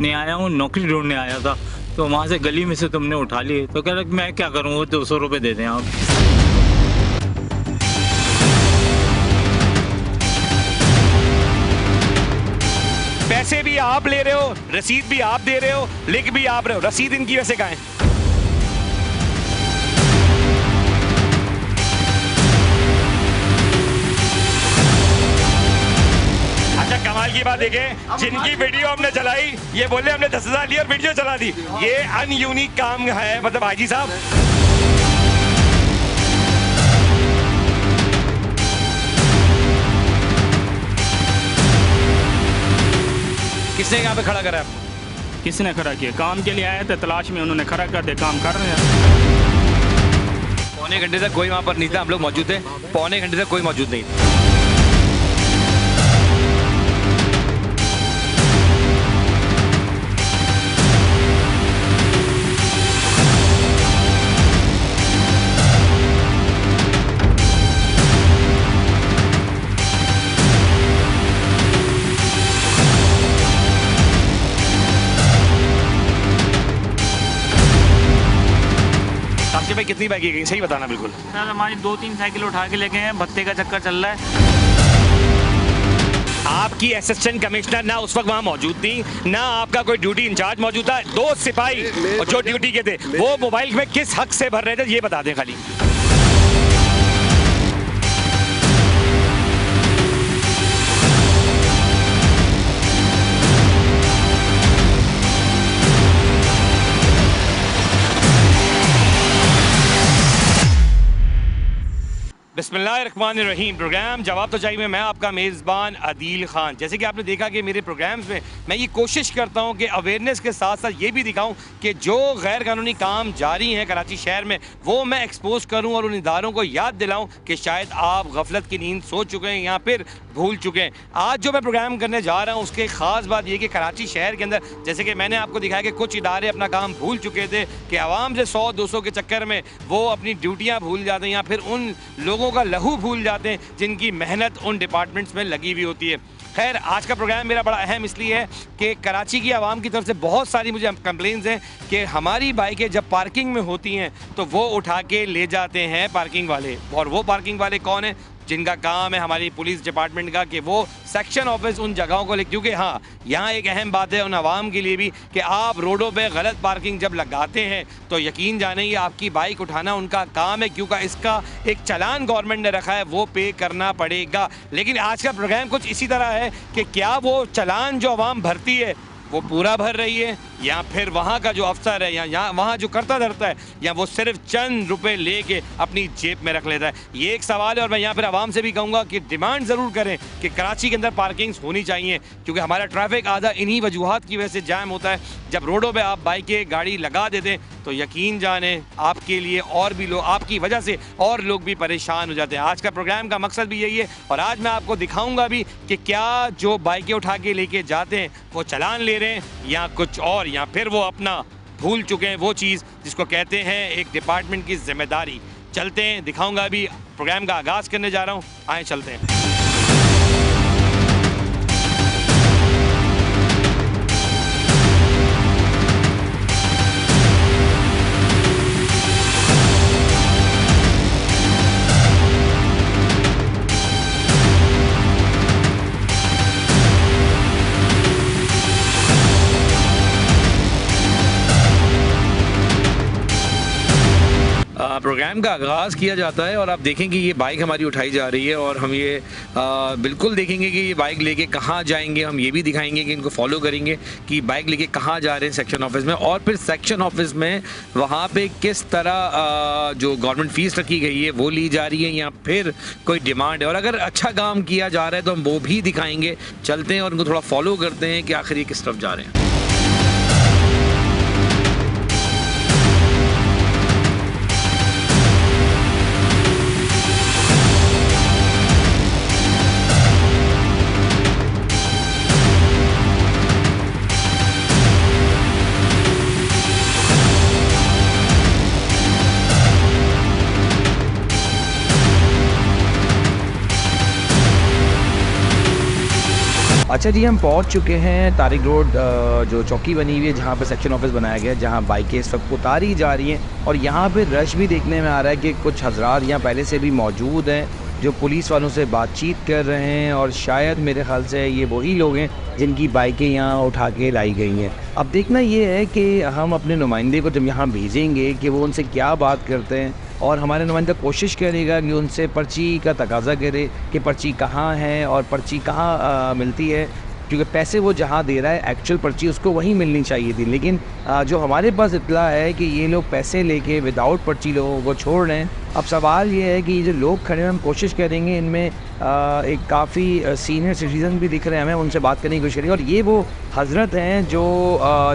नहीं आया हूँ, नौकरी ढूंढने आया था, तो वहाँ से गली में से तुमने उठा लिए। तो कह रहा कि मैं क्या करूँ, वो 200 रुपये दे दें आप। पैसे भी आप ले रहे हो, रसीद भी आप दे रहे हो, लिख भी आप रहे हो, रसीद इनकी वैसे कहाँ है? अच्छा कमाल की बात देखें, जिनकी वीडियो हमने चलाई ये बोले हमने 10,000 लिए और वीडियो चला दी। ये अनयूनिक काम है, मतलब हाजी साहब। किसने यहाँ पे खड़ा करा आपको? किसने खड़ा किया? काम के लिए आए थे, तलाश में उन्होंने खड़ा कर दिया, काम कर रहे हैं। पौने घंटे तक कोई वहाँ पर नहीं था, हम लोग मौजूद थे, पौने घंटे तक कोई मौजूद नहीं था। भाई कितनी बाइक गई सही बताना बिल्कुल। सर हमारी 2-3 साइकिल उठा के लेके हैं, भत्ते का चक्कर चल रहा है। आपकी असिस्टेंट कमिश्नर ना उस वक्त वहाँ मौजूद थी, ना आपका कोई ड्यूटी इंचार्ज मौजूद था। 2 सिपाही और जो ड्यूटी के थे वो मोबाइल में किस हक से भर रहे थे ये बता दें खाली। बिस्मिल्लाहिर्रहमानिर्रहीम। प्रोग्राम जवाब तो चाहिए, मैं आपका मेज़बान अदील ख़ान। जैसे कि आपने देखा कि मेरे प्रोग्राम्स में मैं ये कोशिश करता हूँ कि अवेयरनेस के साथ साथ ये भी दिखाऊँ कि जो गैर कानूनी काम जारी हैं कराची शहर में वो मैं एक्सपोज करूँ और उन इदारों को याद दिलाऊँ कि शायद आप गफलत की नींद सो चुके हैं या फिर भूल चुके हैं। आज जो मैं प्रोग्राम करने जा रहा हूँ उसकी ख़ास बात यह कि कराची शहर के अंदर जैसे कि मैंने आपको दिखाया कि कुछ इदारे अपना काम भूल चुके थे कि आवाम से 100-200 के चक्कर में वो अपनी ड्यूटियाँ भूल जाते हैं या फिर उन लोगों का लहू भूल जाते हैं जिनकी मेहनत उन डिपार्टमेंट्स में लगी हुई होती है। खैर आज का प्रोग्राम मेरा बड़ा अहम इसलिए है कि कराची की आवाम की तरफ से बहुत सारी मुझे कंप्लेंट्स हैं कि हमारी बाइकें जब पार्किंग में होती हैं तो वो उठा के ले जाते हैं पार्किंग वाले। और वो पार्किंग वाले कौन है? जिनका काम है हमारी पुलिस डिपार्टमेंट का कि वो सेक्शन ऑफिस उन जगहों को क्योंकि हाँ यहाँ एक अहम बात है उन आवाम के लिए भी कि आप रोडों पे गलत पार्किंग जब लगाते हैं तो यकीन जाने ये आपकी बाइक उठाना उनका काम है, क्योंकि इसका एक चालान गवर्नमेंट ने रखा है वो पे करना पड़ेगा। लेकिन आज का प्रोग्राम कुछ इसी तरह है कि क्या वो चालान जो आवाम भरती है वो पूरा भर रही है या फिर वहाँ का जो अफसर है या वहाँ जो करता धरता है या वो सिर्फ चंद रुपए लेके अपनी जेब में रख लेता है, ये एक सवाल है। और मैं यहाँ पर आवाम से भी कहूँगा कि डिमांड ज़रूर करें कि कराची के अंदर पार्किंग्स होनी चाहिए, क्योंकि हमारा ट्रैफिक आधा इन्हीं वजूहात की वजह से जाम होता है। जब रोडों पर आप बाइकें गाड़ी लगा देते हैं तो यकीन जाने आपके लिए और भी लोग, आपकी वजह से और लोग भी परेशान हो जाते हैं। आज का प्रोग्राम का मकसद भी यही है और आज मैं आपको दिखाऊंगा भी कि क्या जो बाइकें उठा के लेके जाते हैं वो चालान ले रहे हैं या कुछ और, या फिर वो अपना भूल चुके हैं वो चीज़ जिसको कहते हैं एक डिपार्टमेंट की जिम्मेदारी। चलते हैं, दिखाऊंगा। अभी प्रोग्राम का आगाज़ करने जा रहा हूँ, आए चलते हैं। प्रोग्राम का आगाज़ किया जाता है और आप देखेंगे ये बाइक हमारी उठाई जा रही है और हम ये बिल्कुल देखेंगे कि ये बाइक लेके कहाँ जाएंगे। हम ये भी दिखाएंगे कि इनको फॉलो करेंगे कि बाइक लेके कहाँ जा रहे हैं सेक्शन ऑफिस में, और फिर सेक्शन ऑफिस में वहाँ पे किस तरह जो गवर्नमेंट फ़ीस रखी गई है वो ली जा रही है या फिर कोई डिमांड है। और अगर अच्छा काम किया जा रहा है तो हम वो भी दिखाएँगे। चलते हैं और उनको थोड़ा फॉलो करते हैं कि आखिर ये किस तरफ जा रहे हैं। अच्छा जी, हम पहुंच चुके हैं तारिक रोड, जो चौकी बनी हुई है जहां पे सेक्शन ऑफिस बनाया गया है, जहां बाइकें इस वक्त उतारी जा रही हैं और यहां पे रश भी देखने में आ रहा है कि कुछ हजरात यहाँ पहले से भी मौजूद हैं जो पुलिस वालों से बातचीत कर रहे हैं और शायद मेरे ख्याल से ये वही लोग हैं जिनकी बाइकें यहाँ उठा के लाई गई हैं। अब देखना ये है कि हम अपने नुमाइंदे को जब यहाँ भेजेंगे कि वो उनसे क्या बात करते हैं और हमारे नुमाइंदा कोशिश करेगा कि उनसे पर्ची का तकाजा करे कि पर्ची कहाँ है और पर्ची कहाँ मिलती है, क्योंकि पैसे वो जहाँ दे रहा है एक्चुअल पर्ची उसको वहीं मिलनी चाहिए थी। लेकिन जो हमारे पास इत्तला है कि ये लोग पैसे लेके विदाउट पर्ची लोगों को छोड़ रहे हैं। अब सवाल ये है कि ये जो लोग खड़े हैं, हम कोशिश करेंगे इनमें एक काफ़ी सीनियर सिटीज़न भी दिख रहे हैं, हमें उनसे बात करने की कोशिश करेंगे। और ये वो हजरत हैं जो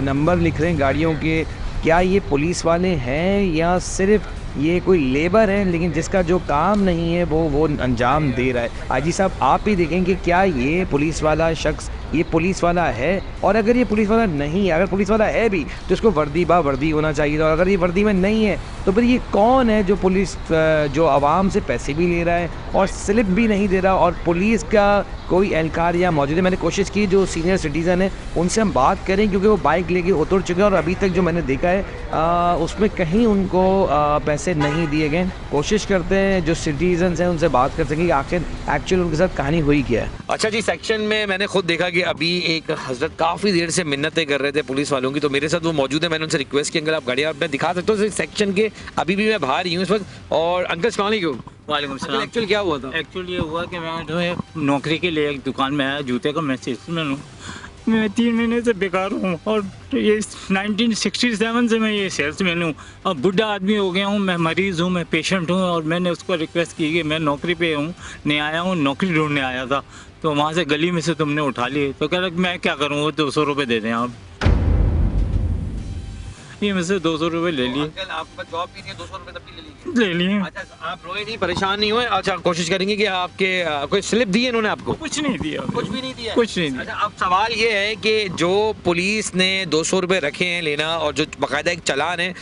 नंबर लिख रहे हैं गाड़ियों के, क्या ये पुलिस वाले हैं या सिर्फ ये कोई लेबर है लेकिन जिसका जो काम नहीं है वो अंजाम दे रहा है। आजी साहब, आप ही देखें कि क्या ये पुलिस वाला शख्स ये पुलिस वाला है, और अगर ये पुलिस वाला नहीं है, अगर पुलिस वाला है भी तो इसको वर्दी बा वर्दी होना चाहिए था, और अगर ये वर्दी में नहीं है तो फिर ये कौन है जो पुलिस जो आवाम से पैसे भी ले रहा है और स्लिप भी नहीं दे रहा, और पुलिस का कोई एहलकार यहाँ मौजूद है। मैंने कोशिश की जो सीनियर सिटीज़न है उनसे हम बात करें, क्योंकि वो बाइक लेके उतर चुके हैं और अभी तक जो मैंने देखा है उसमें कहीं उनको पैसे नहीं दिए गए। कोशिश करते हैं जो सिटीजन्स हैं उनसे बात कर सकें कि आखिर एक्चुअल उनके साथ कहानी हुई क्या है। अच्छा जी, सेक्शन में मैंने खुद देखा कि अभी एक हजरत काफ़ी देर से मिन्नतें कर रहे थे पुलिस वालों की, तो मेरे साथ वो मौजूद है। मैंने उनसे रिक्वेस्ट की अंकल आप गाड़ी आप मैं दिखा सकते हो सेक्शन के, अभी भी मैं बाहर ही हूँ इस वक्त। और अंकल अस्सलाम वालेकुम। वालेकुम सलाम। एक्चुअल क्या हुआ था? एक्चुअली ये हुआ कि मैं जो है नौकरी के लिए एक दुकान में आया, जूते का मैं सेल्समैन हूँ। मैं 3 महीने से बेकार हूँ और ये 1967 से मैं ये सेल्समैन हूँ। अब बुढ़ा आदमी हो गया हूँ, मैं मरीज़ हूँ, मैं पेशेंट हूँ, और मैंने उसको रिक्वेस्ट की कि मैं नौकरी पे हूँ, नहीं आया हूँ, नौकरी ढूंढने आया था, तो वहाँ से गली में से तुमने उठा लिए। तो कह रहा कि मैं क्या करूँ, वो 200 रुपये दे दें आप। ये मुझसे 200 रुपये ले लिए। अंकल आपका जॉब भी नहीं है, 200 रुपये तब भी ले लिए? ले लिए। अच्छा, आप रोए नहीं, परेशान नहीं हुए? अच्छा, कोशिश करेंगे कि आपके कोई स्लिप दी है इन्होंने आपको? कुछ नहीं दिया, कुछ भी नहीं दिया, कुछ नहीं दिया। अच्छा, अब सवाल ये है कि जो पुलिस ने 200 रुपये रखे हैं लेना, और जो बाकायदा एक चालान है,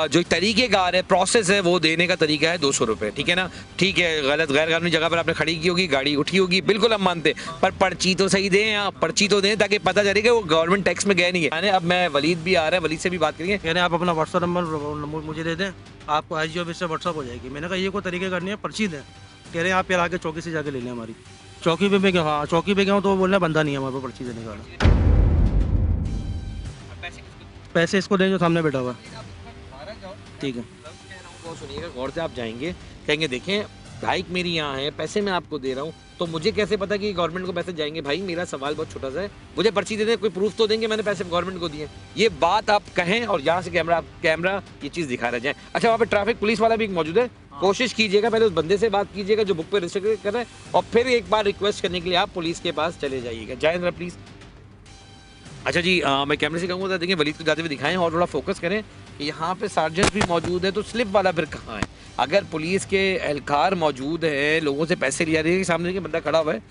जो तरीक़ेकार है, प्रोसेस है, वो देने का तरीका है 200 रुपये, ठीक है ना? ठीक है, गलत गैर कानूनी जगह पर आपने खड़ी की होगी, गाड़ी उठी होगी, बिल्कुल हम मानते, पर पर्ची तो सही दें आप, पर्ची तो दें ताकि पता चले कि वो गवर्नमेंट टैक्स में गए नहीं है। अब मैं वलीद भी आ रहा है, वलीद से भी बात करेंगे। यानी आप अपना व्हाट्सअप नंबर मुझे दे दें, आपको आईजी ऑफिस से व्हाट्सअप हो जाएगी। मैंने कहा ये कोई तरीके करनी है, पर्ची दें। कह रहे हैं आप यार आगे चौकी से जाके ले लें हमारी। चौकी पे मैं गया, हाँ चौकी पे गया हूँ तो वो बोल रहे हैं बंदा नहीं है हमारे पास पर्ची देने का। पैसे इसको दें जो सामने बैठा हुआ। ठीक है, वो सुनिएगा गौर से, आप जाएंगे कहेंगे देखें बाइक मेरी यहाँ है, पैसे मैं आपको दे रहा हूँ, तो मुझे कैसे पता कि गवर्नमेंट को पैसे जाएंगे? भाई मेरा सवाल बहुत छोटा सा है, मुझे पर्ची दे दें, कोई प्रूफ तो देंगे मैंने पैसे गवर्नमेंट को दिए। ये बात आप कहें और यहाँ से कैमरा ये चीज़ दिखा रहा जाए। अच्छा, वहाँ पे ट्रैफिक पुलिस वाला भी मौजूद है, कोशिश कीजिएगा पहले उस बंदे से बात कीजिएगा जो बुक पे रजिस्टर कर रहा है, और फिर एक बार रिक्वेस्ट करने के लिए आप पुलिस के पास चले जाइएगा। जाए प्लीज़। अच्छा जी, मैं कैमरे से कहूँगा देखिए वलीद को जाते हुए दिखाएं और थोड़ा फोकस करें कि यहाँ पे सार्जेंट भी मौजूद है, तो स्लिप वाला फिर कहाँ है? अगर पुलिस के एहलकार मौजूद है, लोगों से पैसे लिया रही है, सामने देखिए बंदा खड़ा हुआ है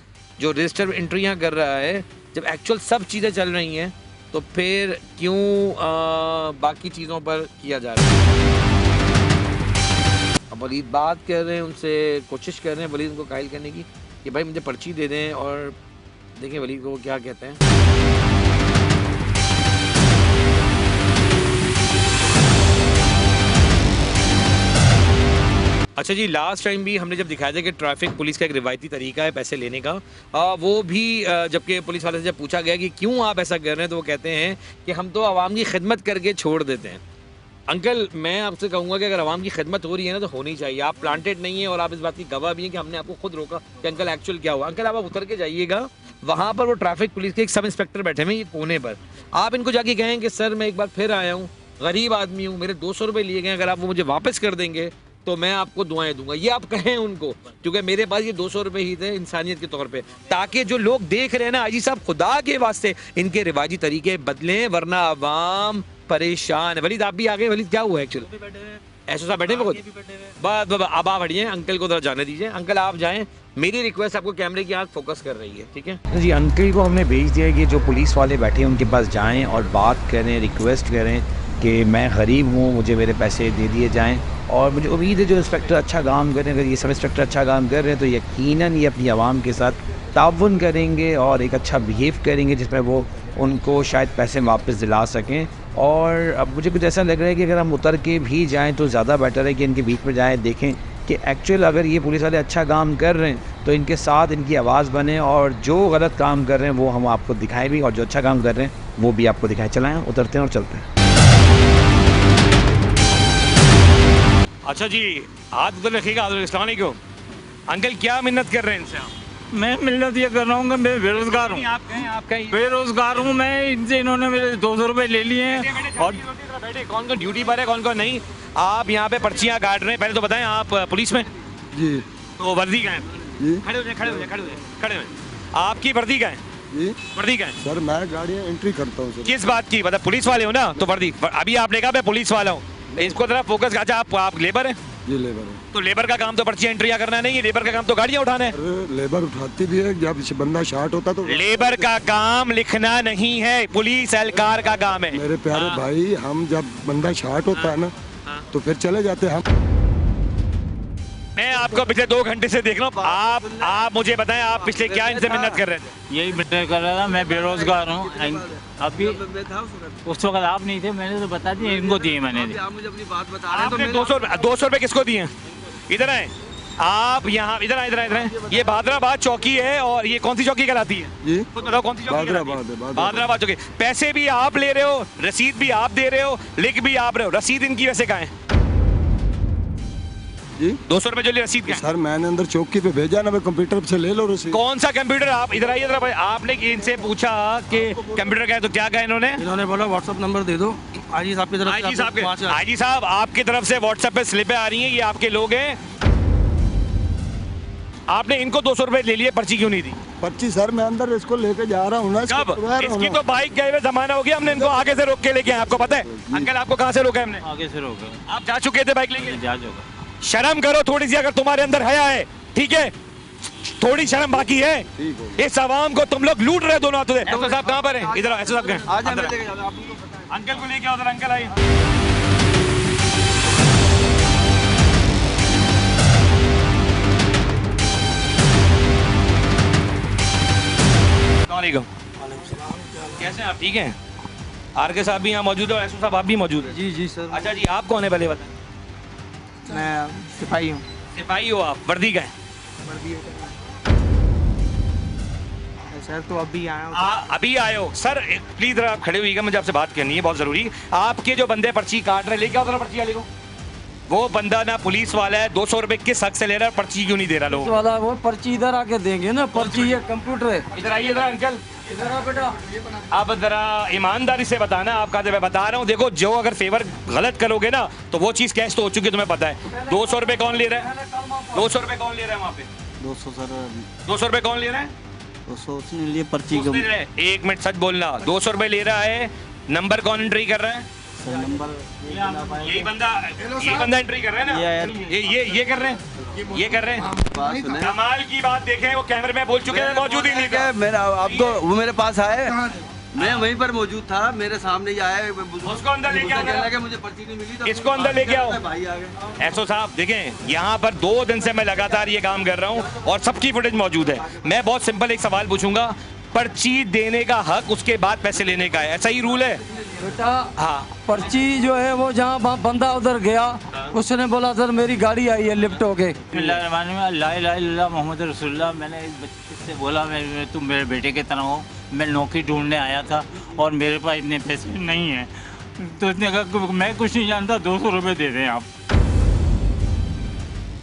जो रजिस्टर एंट्री यहाँ कर रहा है, जब एक्चुअल सब चीज़ें चल रही हैं तो फिर क्यों बाकी चीज़ों पर किया जा रहा है? अब वलीद बात कर रहे हैं उनसे, कोशिश कर रहे हैं वलीद उनको कायल करने की कि भाई मुझे पर्ची दे दें, और देखें वलीद को वो क्या कहते हैं। अच्छा जी, लास्ट टाइम भी हमने जब दिखाया था कि ट्रैफिक पुलिस का एक रिवायती तरीका है पैसे लेने का, वो भी जबकि पुलिस वाले से जब पूछा गया कि क्यों आप ऐसा कर रहे हैं, तो वो कहते हैं कि हम तो आवाम की खिदमत करके छोड़ देते हैं। अंकल, मैं आपसे कहूँगा कि अगर आवाम की खिदमत हो रही है ना तो होनी चाहिए। आप प्लांटेड नहीं है और आप इस बात की गवाह भी हैं कि हमने आपको खुद रोका कि अंकल एक्चुअल क्या हुआ। अंकल, आप उतर के जाइएगा, वहाँ पर वो ट्रैफिक पुलिस के एक सब इंस्पेक्टर बैठे हुए ये कोने पर, आप इनको जाके कहें कि सर मैं एक बार फिर आया हूँ, गरीब आदमी हूँ, मेरे 200 रुपये लिए गए, अगर आप वो मुझे वापस कर देंगे तो मैं आपको दुआएं दूंगा। ये आप कहें उनको, क्योंकि मेरे पास ये 200 रुपये ही थे इंसानियत के तौर पे, ताकि जो लोग देख रहे हैं ना, आजी साहब खुदा के वास्ते इनके रिवाजी तरीके बदलें, वरना आवाम परेशान है। वलीद आप भी आ गए। वलीद क्या हुआ एक्चुअली? ऐसा साहब बैठे खुद बस अब आप हटिए, अंकल को जरा जाने दीजिए। अंकल आप जाएं, मेरी रिक्वेस्ट आपको कैमरे की आँख फोकस कर रही है, ठीक है जी। अंकल को हमने भेज दिया कि जो पुलिस वाले बैठे हैं उनके पास जाएं और बात करें, रिक्वेस्ट करें कि मैं गरीब हूँ, मुझे मेरे पैसे दे दिए जाएं। और मुझे उम्मीद है जो इंस्पेक्टर अच्छा काम कर रहे हैं, अगर ये सब इंस्पेक्टर अच्छा काम कर रहे हैं तो यकीनन ये अपनी आवाम के साथ ताउन करेंगे और एक अच्छा बिहेव करेंगे जिसमें वो उनको शायद पैसे वापस दिला सकें। और अब मुझे कुछ ऐसा लग रहा है कि अगर हम उतर के भी जाएँ तो ज़्यादा बेटर है कि इनके बीच में जाएँ, देखें कि एक्चुअल अगर ये पुलिस वाले अच्छा काम कर रहे हैं तो इनके साथ इनकी आवाज़ बने, और जो गलत काम कर रहे हैं वो हम आपको दिखाएं भी, और जो अच्छा काम कर रहे हैं वो भी आपको दिखाएं। चलाएं, उतरते हैं और चलते हैं। अच्छा जी, हाथ उधर रखिएगा, अस्सलाम वालेकुम। अंकल क्या मिन्नत कर रहे हैं इनसे आप? मैं मिलत ये कर रहा हूँ कि मैं बेरोजगार हूँ, आप कहीं बेरोजगार हूँ मैं। इनसे इन्होंने मेरे 200 रुपये ले लिए हैं। और बैठे, कौन कौन ड्यूटी पर है, कौन कौन नहीं। आप यहाँ पे पर्चियाँ काट रहे हैं, पहले तो बताएं आप पुलिस में? जी तो वर्दी का है? जी खड़े हो जाए, खड़े हो जाए, खड़े हो जाए, खड़े हो जाए। आपकी वर्दी का है? जी वर्दी का है? सर, मैं गाड़ियाँ एंट्री करता हूँ सर। किस बात की, मतलब पुलिस वाले हो ना, तो वर्दी। अभी आपने कहा मैं पुलिस वाला हूँ, इसको जरा फोकस। अच्छा, आप लेबर हैं? जी लेबर है। तो लेबर का काम तो पर्ची एंट्रिया करना नहीं है, लेबर का काम तो गाड़ियाँ उठाना है। अरे लेबर उठाती भी है, जब बंदा शार्ट होता तो लेबर का काम लिखना नहीं है, पुलिस एहलकार का काम है। मेरे प्यारे हाँ। भाई, हम जब बंदा शार्ट होता है ना हाँ। तो फिर चले जाते हैं हम। मैं आपको पिछले 2 घंटे से देख रहा हूँ। आप मुझे बताएं, आप पिछले क्या इनसे मिन्नत कर रहे थे? यही बेटर कर रहा था, मैं बेरोजगार हूँ। अभी उस वक्त आप नहीं थे, मैंने तो बता दिया, इनको दिए मैंने। आप मुझे अपनी बात बता रहे हैं आपने 200 रुपए किसको दिए? इधर आए आप, यहाँ इधर आए, इधर आए, इधर आए। ये भादराबाद चौकी है, और ये कौन सी चौकी कहलाती है? जी खुद बताओ कौन सी चौकी कहलाती भादराबाद है, भादराबाद चौकी। पैसे भी आप ले रहे हो, रसीद भी आप दे रहे हो, लिख भी आप रहे हो। रसीद इनकी वैसे कहाँ है? जी 200 रुपए जो लिए, रसीद क्या है? सर, मैंने अंदर चौकी पे भेजा ना, मैं कंप्यूटर से ले लो रसीद। कौन सा कंप्यूटर? आप इधर आइए, इधर आपने इनसे पूछा कि कंप्यूटर का है, तो क्या कहा इन्होंने? इन्होंने बोला व्हाट्सअप नंबर दे दो आईजी साहब की तरफ से। आईजी साहब के, वहाँ से आईजी साहब आपकी तरफ से व्हाट्सएप पे स्लिपें आ रही हैं, ये आपके लोग हैं। आपने इनको 200 रुपए ले लिए, पर्ची क्यों नहीं दी? पर्ची सर, मैं अंदर इसको लेके जा रहा हूँ ना, इसको कब? करवा रहा हूँ इसकी ना। तो बाइक गए हुए जमाना हो गया, हमने इनको आगे से रोक के लेके आए, आपको पता है? अंकल आपको कहाँ से रोका है हमने? आगे से रोके आप जा चुके थे बाइक लेके? जा होगा। शर्म करो थोड़ी सी, अगर तुम्हारे अंदर हया है, ठीक है? थोड़ी शर्म बाकी है। इस आवाम को तुम लोग लूट रहे हो दोनों हाथों से। एसओ साहब कहाँ पर हैं? इधर एसओ साहब कहाँ? अंकल को लेके आओ उधर, अंकल आइए। अस्सलामुअलैकुम। कैसे हैं आप? ठीक हैं? आर के साहब भी यहाँ मौजूद है, और एसओ साहब आप भी मौजूद है। जी जी सर, अच्छा जी, आप कौन है पहले बताएं? मैं सिपाही हूँ। सिपाही हो आप? वर्दी का है? सर तो अभी आया हूँ। अभी आए हो? सर प्लीज जरा आप खड़े होइएगा, मुझे आपसे बात करनी है, बहुत जरूरी। आपके जो बंदे पर्ची काट रहे हैं, लेके आओ जरा पर्ची वाले को। वो बंदा ना पुलिस वाला है, 200 रुपए किस हक से ले रहा है, पर्ची क्यों नहीं दे रहा लोग? वाला वो पर्ची इधर आके देंगे ना, पर्ची ये कंप्यूटर है। इधर आइए जरा अंकल, इधर आ बेटा। आप जरा ईमानदारी से बताना, आप कहा मैं बता रहा हूँ। देखो, जो अगर फेवर गलत करोगे ना तो वो चीज़ कैश तो हो चुकी है, तुम्हें पता है। 200 रुपए कौन ले रहा है? 200 रुपए कौन ले रहा है वहाँ पे? 200 सर, 200 रुपए कौन ले रहा है? 200 उसने लिए पर्ची उसने ले रहा है। 1 मिनट सच बोलना, 200 रुपए ले रहा है। नंबर कौन एंट्री कर रहा है? सर नंबर यही बंदा, ये बंदा एंट्री कर रहा है ना? ये कर रहे हैं, ये कर रहे हैं। कमाल की बात देखें, वो कैमरे में बोल चुके हैं, मौजूद ही नहीं था। मेरा आपको वो मेरे पास आए, मैं वहीं पर मौजूद था, मेरे सामने ही आया। उसको अंदर लेके आओ। कहने लगे मुझे पर्ची नहीं मिली, तो इसको अंदर लेके आओ। भाई आ गए। एसओ साहब देखें, यहाँ पर 2 दिन से मैं लगातार ये काम कर रहा हूँ और सबकी फुटेज मौजूद है। मैं बहुत सिंपल एक सवाल पूछूंगा, पर्ची देने का हक उसके बाद पैसे लेने का है, ऐसा ही रूल है? बेटा हाँ, पर्ची जो है वो जहाँ बंदा उधर गया, उसने बोला सर मेरी गाड़ी आई है लिफ्ट हो गई। ला मोहम्मद रसूलुल्लाह। मैंने इस बच्चे से बोला, मैं तुम मेरे बेटे की तरह हो, मैं नौकरी ढूंढने आया था और मेरे पास इतने पैसे नहीं हैं। तो उसने कहा मैं कुछ नहीं जानता, 200 रुपये दे दें आप।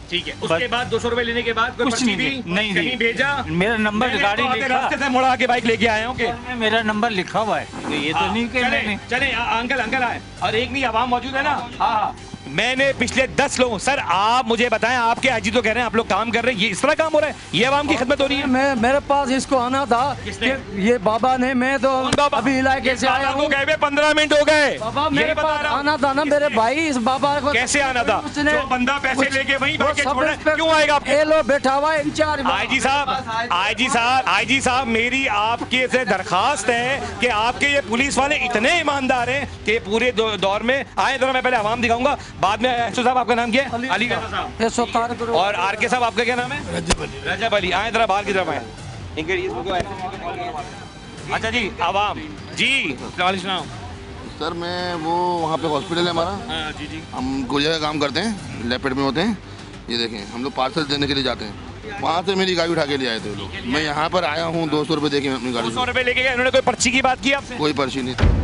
ठीक है। उसके बाद 200 रुपए लेने के बाद कोई कुछ पर्ची नहीं दी? दी, नहीं दी। कहीं भेजा? मेरा नंबर मैंने गाड़ी तो आधे लिखा, रास्ते से मुड़ा के बाइक लेके आया हूँ कि मेरा नंबर लिखा हुआ है, ये तो नहीं कि चले मैंने। चले अंकल, अंकल आए, और एक नहीं आवाम मौजूद है ना? हाँ हाँ, मैंने पिछले 10 लोगों, सर आप मुझे बताएं, आपके आईजी तो कह रहे हैं आप लोग काम कर रहे हैं, ये इस तरह काम हो रहा है? ये आवाम की खिदमत हो रही है? मैं मेरे पास इसको आना था किसने? कि ये बाबा ने, मैं तो बाबा? अभी इलाके से आया हूँ। 15 मिनट हो गए। बाबा मेरे पास आना था ना, मेरे भाई, इस बाबा को कैसे आना था? उसने जो बंदा पैसे लेके वहीं वो बैठ के सब छोड़ा है, इंस्पेक्टर- क्यों आएगा? ये लो बैठा हुआ है इंचार्ज। आईजी साहब मेरी आपके से दरखास्त है कि आपके ये पुलिस वाले इतने ईमानदार हैं कि पूरे दौर में आए। जरा मैं पहले आवाम दिखाऊंगा, बाद में एसओ साहब आपका नाम क्या है? अली साहब। ये सोतार करो। और आरके साहब आपका क्या नाम है? रजब अली। आए जरा बाहर की तरफ आए। अच्छा जी, आवाम जी, सलाम। सर मैं वो वहाँ पे हॉस्पिटल है हमारा, जी जी, हम गुड़िया का काम करते हैं, लेपेट में होते हैं। ये देखें हम लोग पार्सल देने के लिए जाते हैं, वहाँ से मेरी गाड़ी उठा के ले आए थे लोग। मैं यहाँ पर आया हूँ 200 रुपये देके मैं अपनी गाड़ी 200 रुपए लेके गए। उन्होंने कोई पर्ची की बात की आपसे? कोई पर्ची नहीं।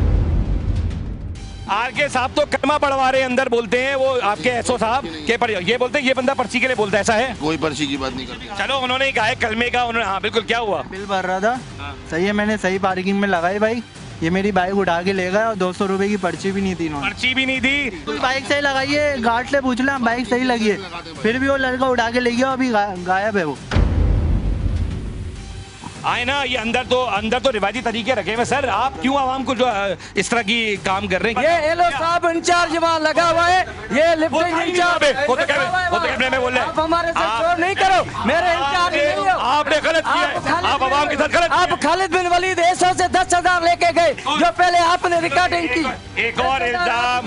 आरके साहब तो कलमा पढ़वा रहे अंदर, बोलते हैं वो आपके एसओ साहब के पर, ये बोलते हैं ये बंदा पर्ची के लिए बोलता है, ऐसा है? कोई पर्ची की बात नहीं करती। चलो उन्होंने कहा है कलमे का, उन्होंने, हाँ बिल्कुल, क्या हुआ? बिल भर रहा था, सही है, मैंने सही पार्किंग में लगाई बाइक, ये मेरी बाइक उठा के ले गया और 200 रुपए की पर्ची भी नहीं थी इन्होंने। पर्ची भी नहीं दी? बाइक सही लगाई है, गार्ड से पूछ लें बाइक सही लगी है, फिर भी वो लड़का उठा के ले गया, अभी गायब है वो। आए ना, ये अंदर तो रिवाजी तरीके रखे हुए। सर आप क्यों आवाम को जो इस तरह की काम कर रहे हैं? ये एलो साहब इंचार्ज वहाँ लगा हुआ है, ये लिफ्टिंग इंचार्ज। वो तो कैमरे में बोल रहे हैं। आप हमारे साथ चोर नहीं करो, मेरे इंचार्ज नहीं हो। आपने गलत किया है, आप आवाम के साथ गलत किया है। आप खालिद बिन वलीद 100 से 10,000 लेके गए, जो पहले आपने रिकॉर्डिंग की। एक और इल्जाम।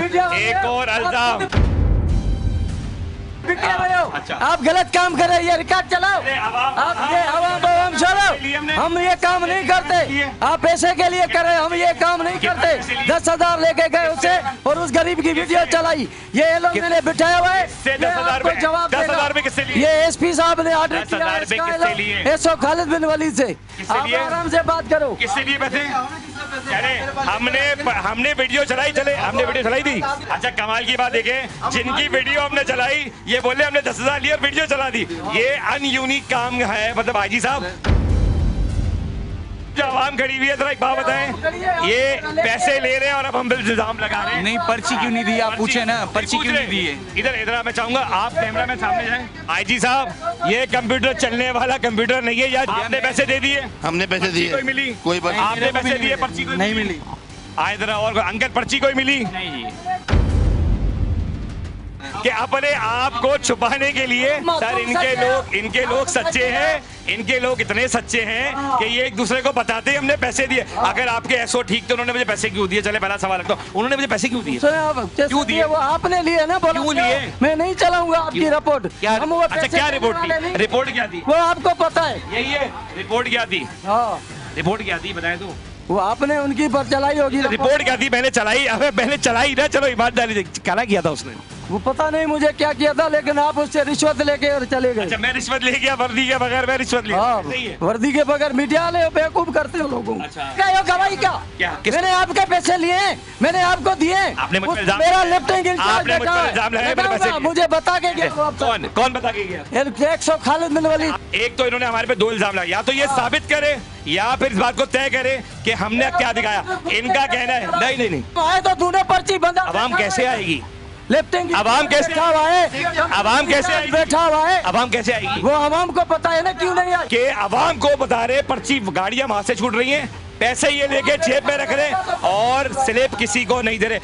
अच्छा। आप गलत काम कर रहे हैं, ये रिकॉर्ड चलाओ। आप ये आवाम छोड़ो, हम ये काम नहीं करते। आप पैसे के लिए कर रहे हैं, हम ये काम नहीं करते। 10,000 लेके गए उसे और उस गरीब की वीडियो चलाई। ये लोग मैंने बिठाया हुआ है, इससे 10,000 आपको जवाब 10,000 रुपए किससे लिए? ये एसपी साहब ने ऑर्डर 10,000 रुपए किया किससे लिए? है, एसओ खालिद बिन वलीद से। आप लिए? आराम से बात करो। किससे लिए पैसे? अरे हमने वीडियो चलाई, हमने वीडियो चलाई थी। अच्छा कमाल की बात देखें, जिनकी वीडियो हमने चलाई ये बोले हमने 10,000 लिए और वीडियो चला दी। ये अनयूनिक काम है, मतलब आईजी साहब जो आवाम खड़ी हुई है, जरा एक बात बताएं, ये पैसे ले रहे हैं और अब हम इल्जाम लगा रहे हैं। नहीं, पर्ची क्यों नहीं दी? आप पूछे ना, पर्ची क्यों नहीं दी है? इधर मैं चाहूंगा आप कैमरा में सामने जाएं। आईजी साहब ये कंप्यूटर चलने वाला कंप्यूटर नहीं है, या आपने पैसे दे दिए? हमने पैसे दिए, कोई मिली? कोई पर्ची आपने पैसे दिए, पर्ची कोई नहीं मिली। आए जरा, और अंकल पर्ची कोई मिली? नहीं जी। कि अपने आप को छुपाने के लिए सर इनके लोग सच्चे हैं, इनके लोग इतने सच्चे हैं कि ये एक दूसरे को बताते हैं हमने पैसे दिए। अगर आपके एसओ ठीक थे, उन्होंने मुझे पैसे क्यों दिए? चले पहला सवाल रखता हूं, उन्होंने मुझे पैसे क्यों दिए? क्यों दिए? वो आपने लिए ना, बोलो क्यों लिए? मैं नहीं चलाऊंगा आपकी रिपोर्ट। क्या? हम वो अच्छा पैसे क्या देने रिपोर्ट वाले थी? नहीं। रिपोर्ट क्या थी? वो आपको पता है। यही है रिपोर्ट क्या थी? हाँ, रिपोर्ट क्या थी बताएं तो। वो आपने उनकी पर चलाई होगी रिपोर्ट क्या थी? मैंने चलाई ना, चलो ईमानदारी से क्या किया था उसने? वो पता नहीं मुझे क्या किया था, लेकिन आप उससे रिश्वत लेके और चले गए। अच्छा मैं रिश्वत ले गया, वर्दी के बगैर मैं रिश्वत ले गया? हाँ, सही है। वर्दी के बगैर मीडिया वाले बेवकूफ करते हो लोगों को। अच्छा। क्या हो गवाही क्या? मैंने आपके पैसे लिए, मैंने आपको दिए। आपने मुझ पे इल्जाम- मेरा लिफ्टिंग इंचार्ज आपने मुझ पे इल्जाम लगाया, मेरे पैसे लिए। मुझे बता के गया। कौन बता के गया? 100 खालिद बिन वलीद। एक तो इन्होंने हमारे पे 2 इल्जाम लगाए, या तो ये साबित करे या फिर इस बात को तय करे कि हमने क्या दिखाया। इनका कहना है नहीं आए तो तूने पर्ची बंदा। अवाम कैसे आएगी? लिफ्टिंग अवाम कैसे बैठा हुआ है, अवाम कैसे आएगी? बैठा हुआ है, अवाम कैसे आएगी? वो अवाम को पता है ना क्यों नहीं आई। कि अवाम को बता रहे पर्ची गाड़ियां वहां से छूट रही हैं, पैसे ये लेके जेब में रख रहे और स्लिप किसी को नहीं दे रहे।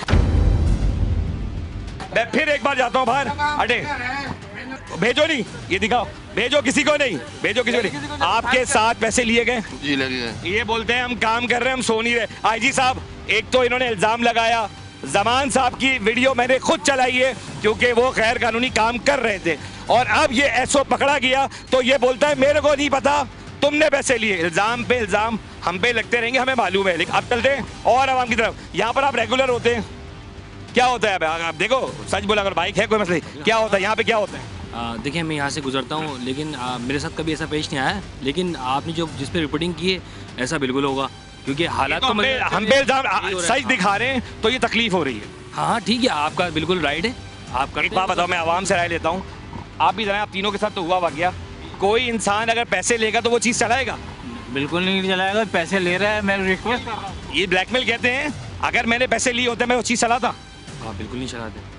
मैं फिर एक बार जाता हूँ बाहर, अटे भेजो नहीं, ये दिखाओ, भेजो किसी को नहीं, भेजो किसी को नहीं। आपके साथ पैसे लिए गए? जी लगे गए। ये बोलते हैं हम काम कर रहे हैं, हम सो नहीं रहे। आईजी साहब एक तो इन्होंने इल्जाम लगाया, जमान साहब की वीडियो मैंने खुद चलाई है क्योंकि वो गैर कानूनी काम कर रहे थे, और अब ये एसओ पकड़ा गया तो ये बोलता है मेरे को नहीं पता, तुमने पैसे लिए। इल्जाम पे इल्जाम हम पे लगते रहेंगे, हमें मालूम है। लेकिन अब चलते हैं और आवाम की तरफ। यहाँ पर आप रेगुलर होते हैं, क्या होता है? आप देखो, सच बोला अगर बाइक है कोई मसला नहीं, क्या होता है यहाँ पे, क्या होता है? देखिए मैं यहाँ से गुजरता हूँ, लेकिन मेरे साथ कभी ऐसा पेश नहीं आया, लेकिन आपने जो जिस पे रिपोर्टिंग की है ऐसा बिल्कुल होगा, क्योंकि हालात तो हम पे इल्जाम सच दिखा रहे हैं तो ये तकलीफ हो रही है। हाँ ठीक है, आपका बिल्कुल राइट है। आप एक बात बताओ, मैं आवाम से राय लेता हूँ, आप भी जरा, आप तीनों के साथ तो हुआ वाकया, कोई इंसान अगर पैसे लेगा तो वो चीज़ चलाएगा? बिल्कुल नहीं चलाएगा, पैसे ले रहा है, मैं रिक्वेस्ट कर रहा हूँ। ये ब्लैकमेल कहते हैं। अगर मैंने पैसे लिए होते मैं वो चीज़ चलाता? हाँ बिल्कुल नहीं चलाते।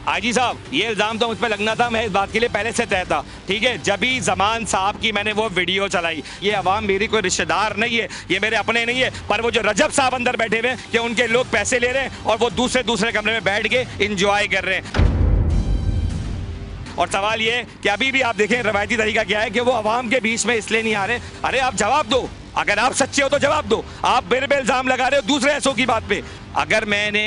आईजी साहब, ये इल्ज़ाम तो मुझ पर लगना था, मैं इस बात के लिए पहले से तय था, ठीक है। जब भी जमान साहब की मैंने वो वीडियो चलाई, ये अवाम मेरी कोई रिश्तेदार नहीं है, ये मेरे अपने नहीं है, पर वो जो रजब साहब अंदर बैठे हुए हैं कि उनके लोग पैसे ले रहे हैं और वो दूसरे कमरे में बैठ के इंजॉय कर रहे हैं। और सवाल ये कि अभी भी आप देखें रवायती तरीका क्या है कि वो अवाम के बीच में इसलिए नहीं आ रहे। अरे आप जवाब दो, अगर आप सच्चे हो तो जवाब दो। आप मेरे पे इल्ज़ाम लगा रहे हो दूसरे एसओ की बात पे। अगर मैंने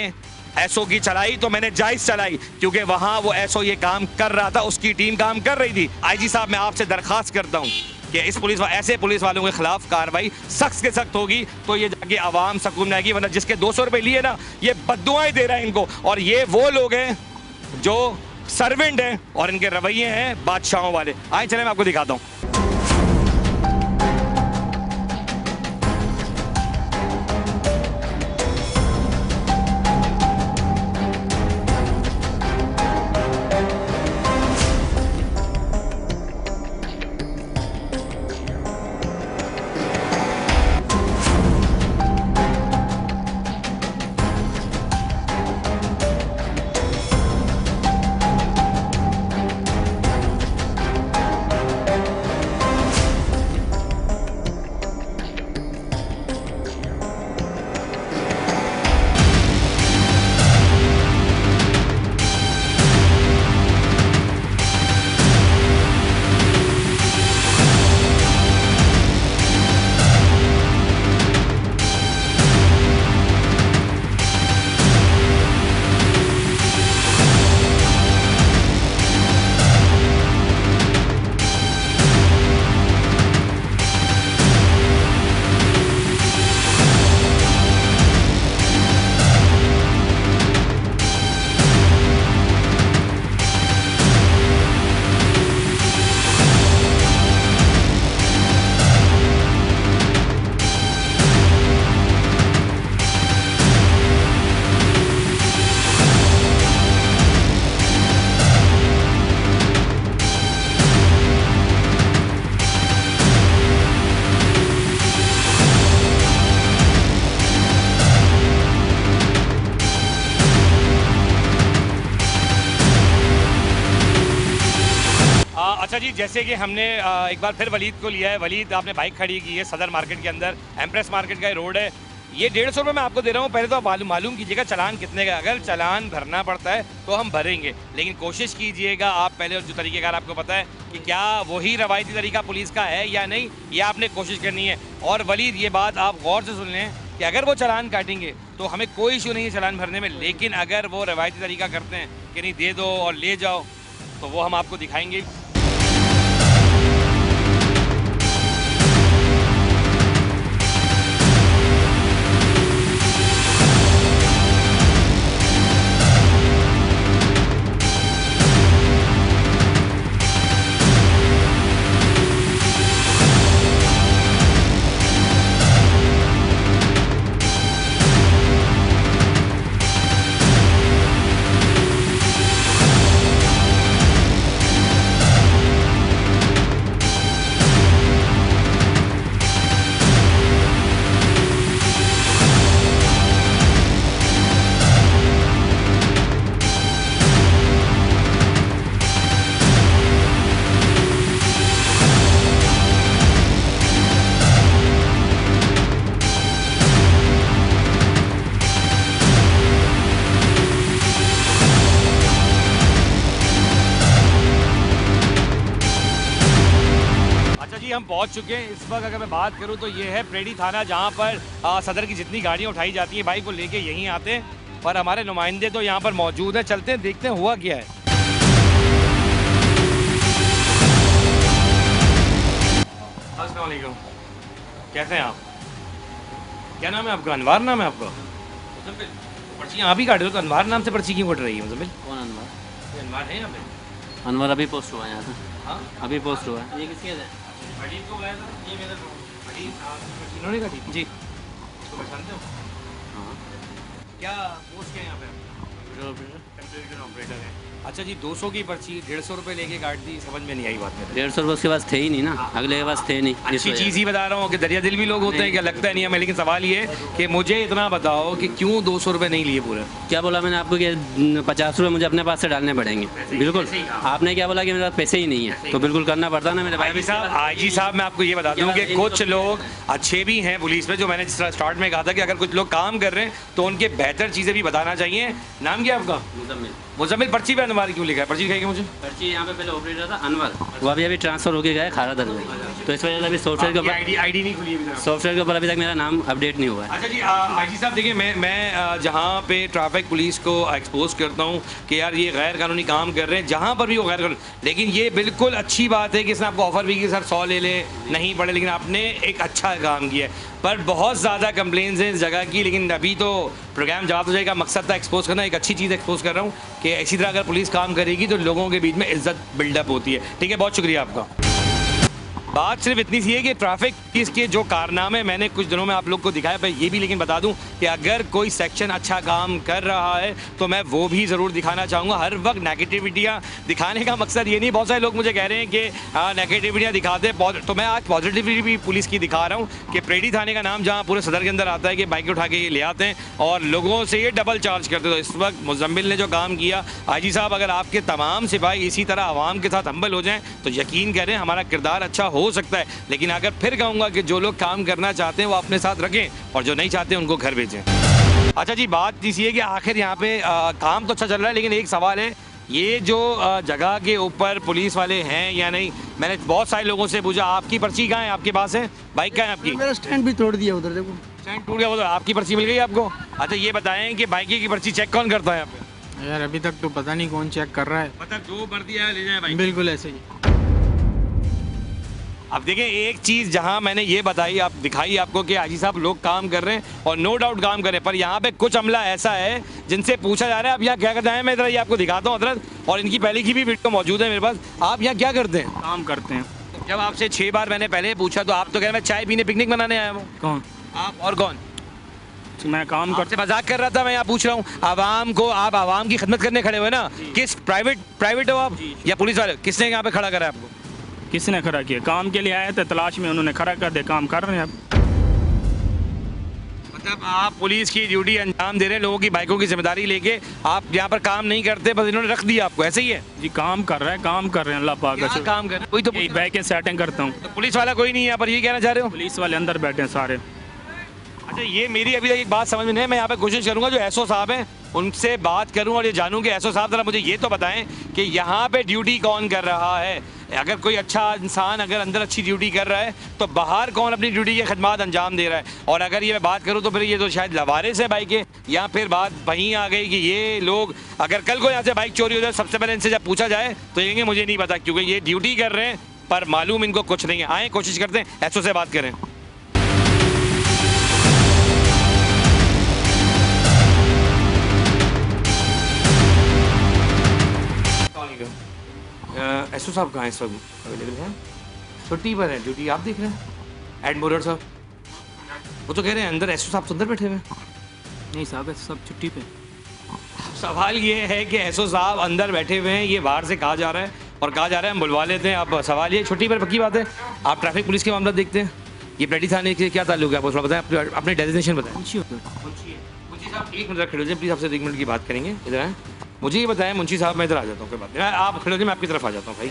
एसओ की चलाई तो मैंने जायज़ चलाई, क्योंकि वहाँ वो एसओ ये काम कर रहा था, उसकी टीम काम कर रही थी। आईजी साहब, मैं आपसे दरख्वास्त करता हूँ कि इस ऐसे पुलिस वालों के खिलाफ कार्रवाई सख्त से सख्त होगी तो ये जाके आवाम सुकून जाएगी, वरना जिसके 200 रुपये लिए ना, ये बद्दुआएं दे रहा है इनको। और ये वो लोग हैं जो सर्वेंट हैं और इनके रवैये हैं बादशाहों वाले। आए चले मैं आपको दिखाता हूँ। अच्छा जी, जैसे कि हमने एक बार फिर वलीद को लिया है। वलीद, आपने बाइक खड़ी की है सदर मार्केट के अंदर, एम्प्रेस मार्केट का रोड है। ये 150 रुपये मैं आपको दे रहा हूँ। पहले तो आप मालूम कीजिएगा चालान कितने का। अगर चालान भरना पड़ता है तो हम भरेंगे, लेकिन कोशिश कीजिएगा आप पहले जो तरीक़ेकार आपको पता है कि क्या वही रवायती तरीका पुलिस का है या नहीं, ये आपने कोशिश करनी है। और वलीद, ये बात आप गौर से सुन लें कि अगर वो चालान काटेंगे तो हमें कोई इशू नहीं है चालान भरने में, लेकिन अगर वो रवायती तरीका करते हैं कि नहीं दे दो और ले जाओ, तो वो हम आपको दिखाएंगे। हम पहुंच चुके हैं। इस वक्त अगर मैं बात करूं तो ये है प्रेडी थाना, जहां पर सदर की जितनी गाड़ियां उठाई जाती हैं बाइक को लेके यहीं आते हैं, और हमारे नुमाइंदे तो यहां पर मौजूद हैं। चलते हैं, देखते हैं हुआ क्या है। अस्सलाम वालेकुम, कैसे हैं आप? क्या नाम है आपका? अनवार नाम है आपका? पर्ची आप ही काट रहे हो तो अनवार नाम से पर्ची क्यों कट रही है? मुजम्मिल, कौन अनवार? अनवार है यहाँ पे? अनवर अभी पोस्ट हुआ है यहाँ से। हाँ, अभी पोस्ट हुआ है। ये किसके है? अजीब को बुलाया था, ये मेरा अजीब इन्होंने काटी जी। तो पहचानते हो? हाँ। क्या पोस्ट क्या है यहाँ पे? कंप्यूटर ऑपरेटर है। अच्छा जी, 200 की पर्ची 150 रुपए लेके काट दी, समझ में नहीं आई बात मेरे। 150 रुपये उसके पास थे ही नहीं ना, अगले के पास थे नहीं। अच्छी चीज़ ही बता रहा हूँ कि दरिया दिल भी लोग होते हैं, क्या लगता है नहीं हमें, लेकिन सवाल ये है कि मुझे इतना बताओ कि क्यों 200 रुपए नहीं लिए पूरे। क्या बोला मैंने आपको कि 50 रुपये मुझे अपने पास से डालने पड़ेंगे? बिल्कुल। आपने क्या बोला कि मेरे पास पैसे ही नहीं है, तो बिल्कुल करना पड़ता ना मेरे भाई साहब। आईजी साहब, मैं आपको ये बता दूं कि कुछ लोग अच्छे भी हैं पुलिस में, जो मैंने जिस तरह स्टार्ट में कहा था कि अगर कुछ लोग काम कर रहे हैं तो उनके बेहतर चीज़ें भी बताना चाहिए। नाम क्या आपका? मुजम्मिल। पर्ची पे अनवर क्यों लिखा है? पर्ची दिखाइए मुझे। पर्ची यहाँ पे पहले ऑपरेटर था अनवर, वो अभी ट्रांसफर होके गया है खारा दर में, तो इस वजह से अभी सॉफ्टवेयर के ऊपर आईडी नहीं खुली है, सॉफ्टवेयर के ऊपर अभी तक मेरा नाम अपडेट नहीं हुआ है। अच्छा जी, आईजी साहब देखिए, मैं जहाँ पे ट्रैफिक पुलिस को एक्सपोज करता हूँ कि यार ये गैर कानूनी काम कर रहे हैं, जहाँ पर भी वो गैर कानूनी, लेकिन ये बिल्कुल अच्छी बात है कि इसने आपको ऑफर भी की सर 100 ले ले, नहीं पड़े, लेकिन आपने एक अच्छा काम किया है। पर बहुत ज़्यादा कंप्लेंट्स हैं इस जगह की, लेकिन अभी तो प्रोग्राम जवाब हो जाएगा, मकसद था एक्सपोज करना, एक अच्छी चीज़ एक्सपोज कर रहा हूँ कि इसी तरह अगर पुलिस काम करेगी तो लोगों के बीच में इज्जत बिल्डअप होती है। ठीक है, बहुत शुक्रिया आपका। बात सिर्फ इतनी सी है कि ट्रैफिक पुलिस के जो कारनामे मैंने कुछ दिनों में आप लोग को दिखाया, मैं ये भी लेकिन बता दूं कि अगर कोई सेक्शन अच्छा काम कर रहा है तो मैं वो भी ज़रूर दिखाना चाहूँगा। हर वक्त नेगेटिविटियाँ दिखाने का मकसद ये नहीं, बहुत सारे लोग मुझे कह रहे हैं कि नेगेटिविटियाँ दिखाते, तो मैं आज पॉजिटिविटी भी पुलिस की दिखा रहा हूँ कि प्रेडी थाने का नाम जहाँ पूरे सदर के अंदर आता है कि बाइक उठा के ये ले आते हैं और लोगों से ये डबल चार्ज करते। तो इस वक्त मुजम्मिल ने जो काम किया, आईजी साहब अगर आपके तमाम सिपाही इसी तरह आवाम के साथ हम्बल हो जाएँ तो यकीन करें हमारा किरदार अच्छा हो सकता है। लेकिन अगर फिर कहूँगा कि जो लोग काम करना चाहते हैं वो अपने साथ रखें और जो नहीं चाहते उनको घर भेजें। अच्छा जी, बात इसी है कि आखिर यहाँ पे काम तो अच्छा चल रहा है, लेकिन एक सवाल है, ये जो जगह के ऊपर पुलिस वाले हैं या नहीं, मैंने बहुत सारे लोगों से पूछा आपकी पर्ची कहाँ है, आपके पास है, बाइक कहाँ है आपकी? मेरा स्टैंड भी तोड़ दिया उधर, देखो स्टैंड टूट गया, वो तो आपकी पर्ची मिल गई आपको? अच्छा ये बताएं कि बाइक की पर्ची चेक कौन करता है यहाँ पे? यार अभी तक तो पता नहीं कौन चेक कर रहा है, मतलब जो वर्दी है ले जाए बाइक, बिल्कुल ऐसे ही। अब देखिए, एक चीज़ जहां मैंने ये बताई, आप दिखाई आपको कि आजी साहब लोग काम कर रहे हैं और नो डाउट काम कर रहे हैं, पर यहाँ पे कुछ अमला ऐसा है जिनसे पूछा जा रहा है आप यहाँ क्या करते हैं। मैं इधर ये आपको दिखाता हूँ हजरत, और इनकी पहले की भी वीडियो मौजूद है मेरे पास। आप यहाँ क्या करते हैं? काम करते हैं। जब आपसे 6 बार मैंने पहले पूछा तो आप तो कह रहे मैं चाय पीने पिकनिक मनाने आया हूँ। कौन? आप और कौन? मैं काम करते, मजाक कर रहा था, मैं यहाँ पूछ रहा हूँ आवाम को, आप आवाम की खिदमत करने खड़े हुए ना, किस प्राइवेट हो आप या पुलिस वाले, किसने यहाँ पे खड़ा करा आपको? किसने खड़ा किया? काम के लिए आए थे, तलाश में उन्होंने खड़ा कर दिया, काम कर रहे हैं अब। मतलब आप पुलिस की ड्यूटी अंजाम दे रहे हैं, लोगों की बाइकों की जिम्मेदारी लेके, आप यहाँ पर काम नहीं करते, बस इन्होंने रख दिया आपको, ऐसे ही है? जी काम कर रहे हैं, काम कर रहे हैं, अल्लाह पाक का। काम कर रहे हैं, कोई तो बैठ के सेटिंग करता हूँ। तो पुलिस वाला कोई नहीं है यहाँ पर, ये कहना चाह रहे हो? पुलिस वाले अंदर बैठे हैं सारे। अच्छा, ये मेरी अभी तक एक बात समझ में नहीं है, मैं यहाँ पे कोशिश करूँगा जो एसओ साहब हैं उनसे बात करूँ और ये जानूँ कि एसओ साहब ज़रा मुझे ये तो बताएं कि यहाँ पे ड्यूटी कौन कर रहा है। अगर कोई अच्छा इंसान अगर अंदर अच्छी ड्यूटी कर रहा है तो बाहर कौन अपनी ड्यूटी की खदमात अंजाम दे रहा है। और अगर ये मैं बात करूँ तो फिर ये तो शायद लवारिस है बाइक के, या फिर बात वहीं आ गई कि ये लोग अगर कल को यहाँ से बाइक चोरी हो जाए, सबसे पहले इनसे जब पूछा जाए तो ये मुझे नहीं पता, क्योंकि ये ड्यूटी कर रहे हैं पर मालूम इनको कुछ नहीं है। आए कोशिश करते हैं एसओ से बात करें। एसओ साहब कहाँ हैं इस वक्त? अवेलेबल हैं, छुट्टी पर है, ड्यूटी आप देख रहे हैं। एड मोरर साहब वो तो कह रहे हैं अंदर, एसओ साहब तो अंदर बैठे हुए हैं। नहीं साहब, सब छुट्टी पे। सवाल ये है कि एसओ साहब अंदर बैठे हुए हैं, ये बाहर से कहा जा रहा है और कहा जा रहा है हम बुलवा लेते हैं। अब सवाल ये, छुट्टी पर पक्की बात है, आप ट्रैफिक पुलिस के मामला देखते हैं, ये प्रेडी थाने के क्या ताल्लुक है, आप उसमें बताएं, अपने डेजिग्नेशन बताएं। मुंशी साहब एक मिनट खड़े हो जाए प्लीज़, आपसे 1 मिनट की बात करेंगे। इधर आए, मुझे ये बताएं मुंशी साहब, मैं इधर आ जाता हूँ, कोई बात नहीं, आप खड़े हो जाए, मैं आपकी तरफ आ जाता हूँ भाई।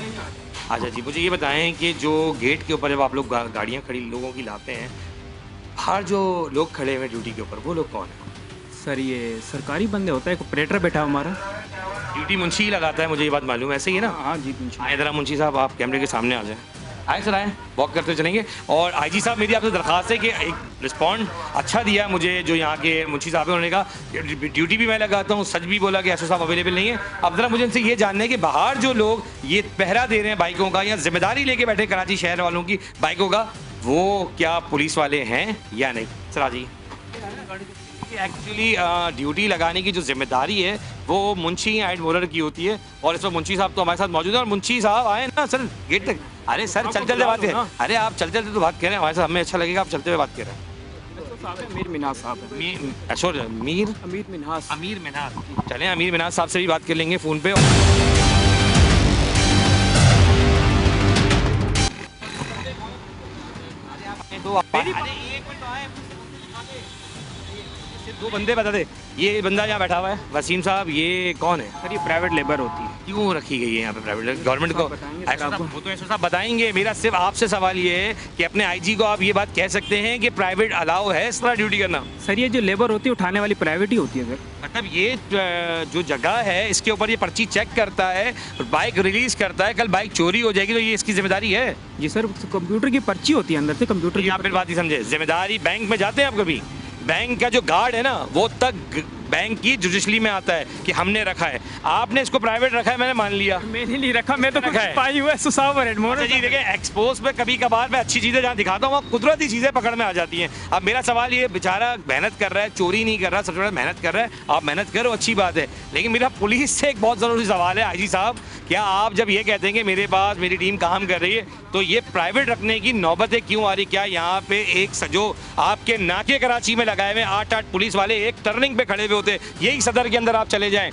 अच्छा जी, मुझे ये बताएं कि जो गेट के ऊपर जब आप लोग गाड़ियाँ खड़ी लोगों की लाते हैं, बाहर जो लोग खड़े हुए ड्यूटी के ऊपर, वो लोग कौन है? सर ये सरकारी बंदे होता है, एक ऑपरेटर बैठा हमारा, ड्यूटी मुंशी ही लगाता है, मुझे ये बात मालूम है, ऐसे ही है ना? हाँ जी मुंशी। आए ज़रा मुंशी साहब, आप कैमरे के सामने आ जाएँ। आए सर, आए, वॉक करते चलेंगे। और आईजी साहब, मेरी आपसे दरख्वास्त है कि एक रिस्पॉन्ड अच्छा दिया मुझे जो यहाँ के मुंशी साहब हैं, उन्होंने कहा ड्यूटी भी मैं लगाता हूँ, सच भी बोला कि एसओ साहब अवेलेबल नहीं है। अब ज़रा मुझे इनसे ये जानना है कि बाहर जो लोग ये पहरा दे रहे हैं बाइकों का या जिम्मेदारी लेके बैठे कराची शहर वालों की बाइकों का, वो क्या पुलिस वाले हैं या नहीं? सर आ जाइए। एक्चुअली ड्यूटी लगाने की जो जिम्मेदारी है वो मुंशी एड मोरर की होती है, और इस वक्त मुंशी साहब तो हमारे साथ मौजूद है। और मुंशी साहब आए ना सर गेट तक। अरे सर चलते बात करें, अरे आप चलते तो बात करें हमारे साथ, हमें अच्छा लगेगा आप चलते हुए बात करें। अमीर मिन्हाज साहब है। सॉरी मीर अमीर मिन्हाज। अमीर मिन्हाज। चलें अमीर मिन्हाज साहब से भी बात कर लेंगे फ़ोन पे। दो बंदे बता दे, ये बंदा यहाँ बैठा हुआ है वसीम साहब, ये कौन है? सर ये प्राइवेट लेबर होती है। क्यों रखी गई है यहाँ पे प्राइवेट? गवर्नमेंट को वो तो ऐसा साहब बताएंगे। मेरा सिर्फ आपसे सवाल ये है कि अपने आईजी को आप ये बात कह सकते हैं कि प्राइवेट अलाउ है इस तरह ड्यूटी करना? सर ये जो लेबर होती है उठाने वाली प्राइवेट ही होती है सर। मतलब ये जो जगह है इसके ऊपर ये पर्ची चेक करता है, बाइक रिलीज करता है, कल बाइक चोरी हो जाएगी तो ये इसकी जिम्मेदारी है? जी सर, कंप्यूटर की पर्ची होती है अंदर से, कंप्यूटर की। आप फिर बात ही समझे, जिम्मेदारी बैंक में जाते हैं आप कभी? बैंक का जो गार्ड है ना वो तक बैंक की जुडिशली में आता है कि हमने रखा है, आपने इसको प्राइवेट रखा है, मैंने मान लिया। मैंने नहीं रखा, मैं तो रखा है पाई हुआ है। जी देखिए, एक्सपोज पे कभी कभार मैं अच्छी चीज़ें जहाँ दिखाता हूँ वहाँ कुदरती चीज़ें पकड़ में आ जाती हैं। अब मेरा सवाल ये, बेचारा मेहनत कर रहा है, चोरी नहीं कर रहा, सबसे बड़ा मेहनत कर रहा है, आप मेहनत करो अच्छी बात है, लेकिन मेरा पुलिस से एक बहुत ज़रूरी सवाल है आईजी साहब, क्या आप जब ये कहते हैं कि मेरे पास मेरी टीम काम कर रही है तो ये प्राइवेट रखने की नौबतें क्यों आ रही? क्या यहाँ पे एक सजो आपके नाके कराची में लगाए हुए 8-8 पुलिस वाले एक टर्निंग पे खड़े हुए होते, यही सदर के अंदर आप चले जाएं,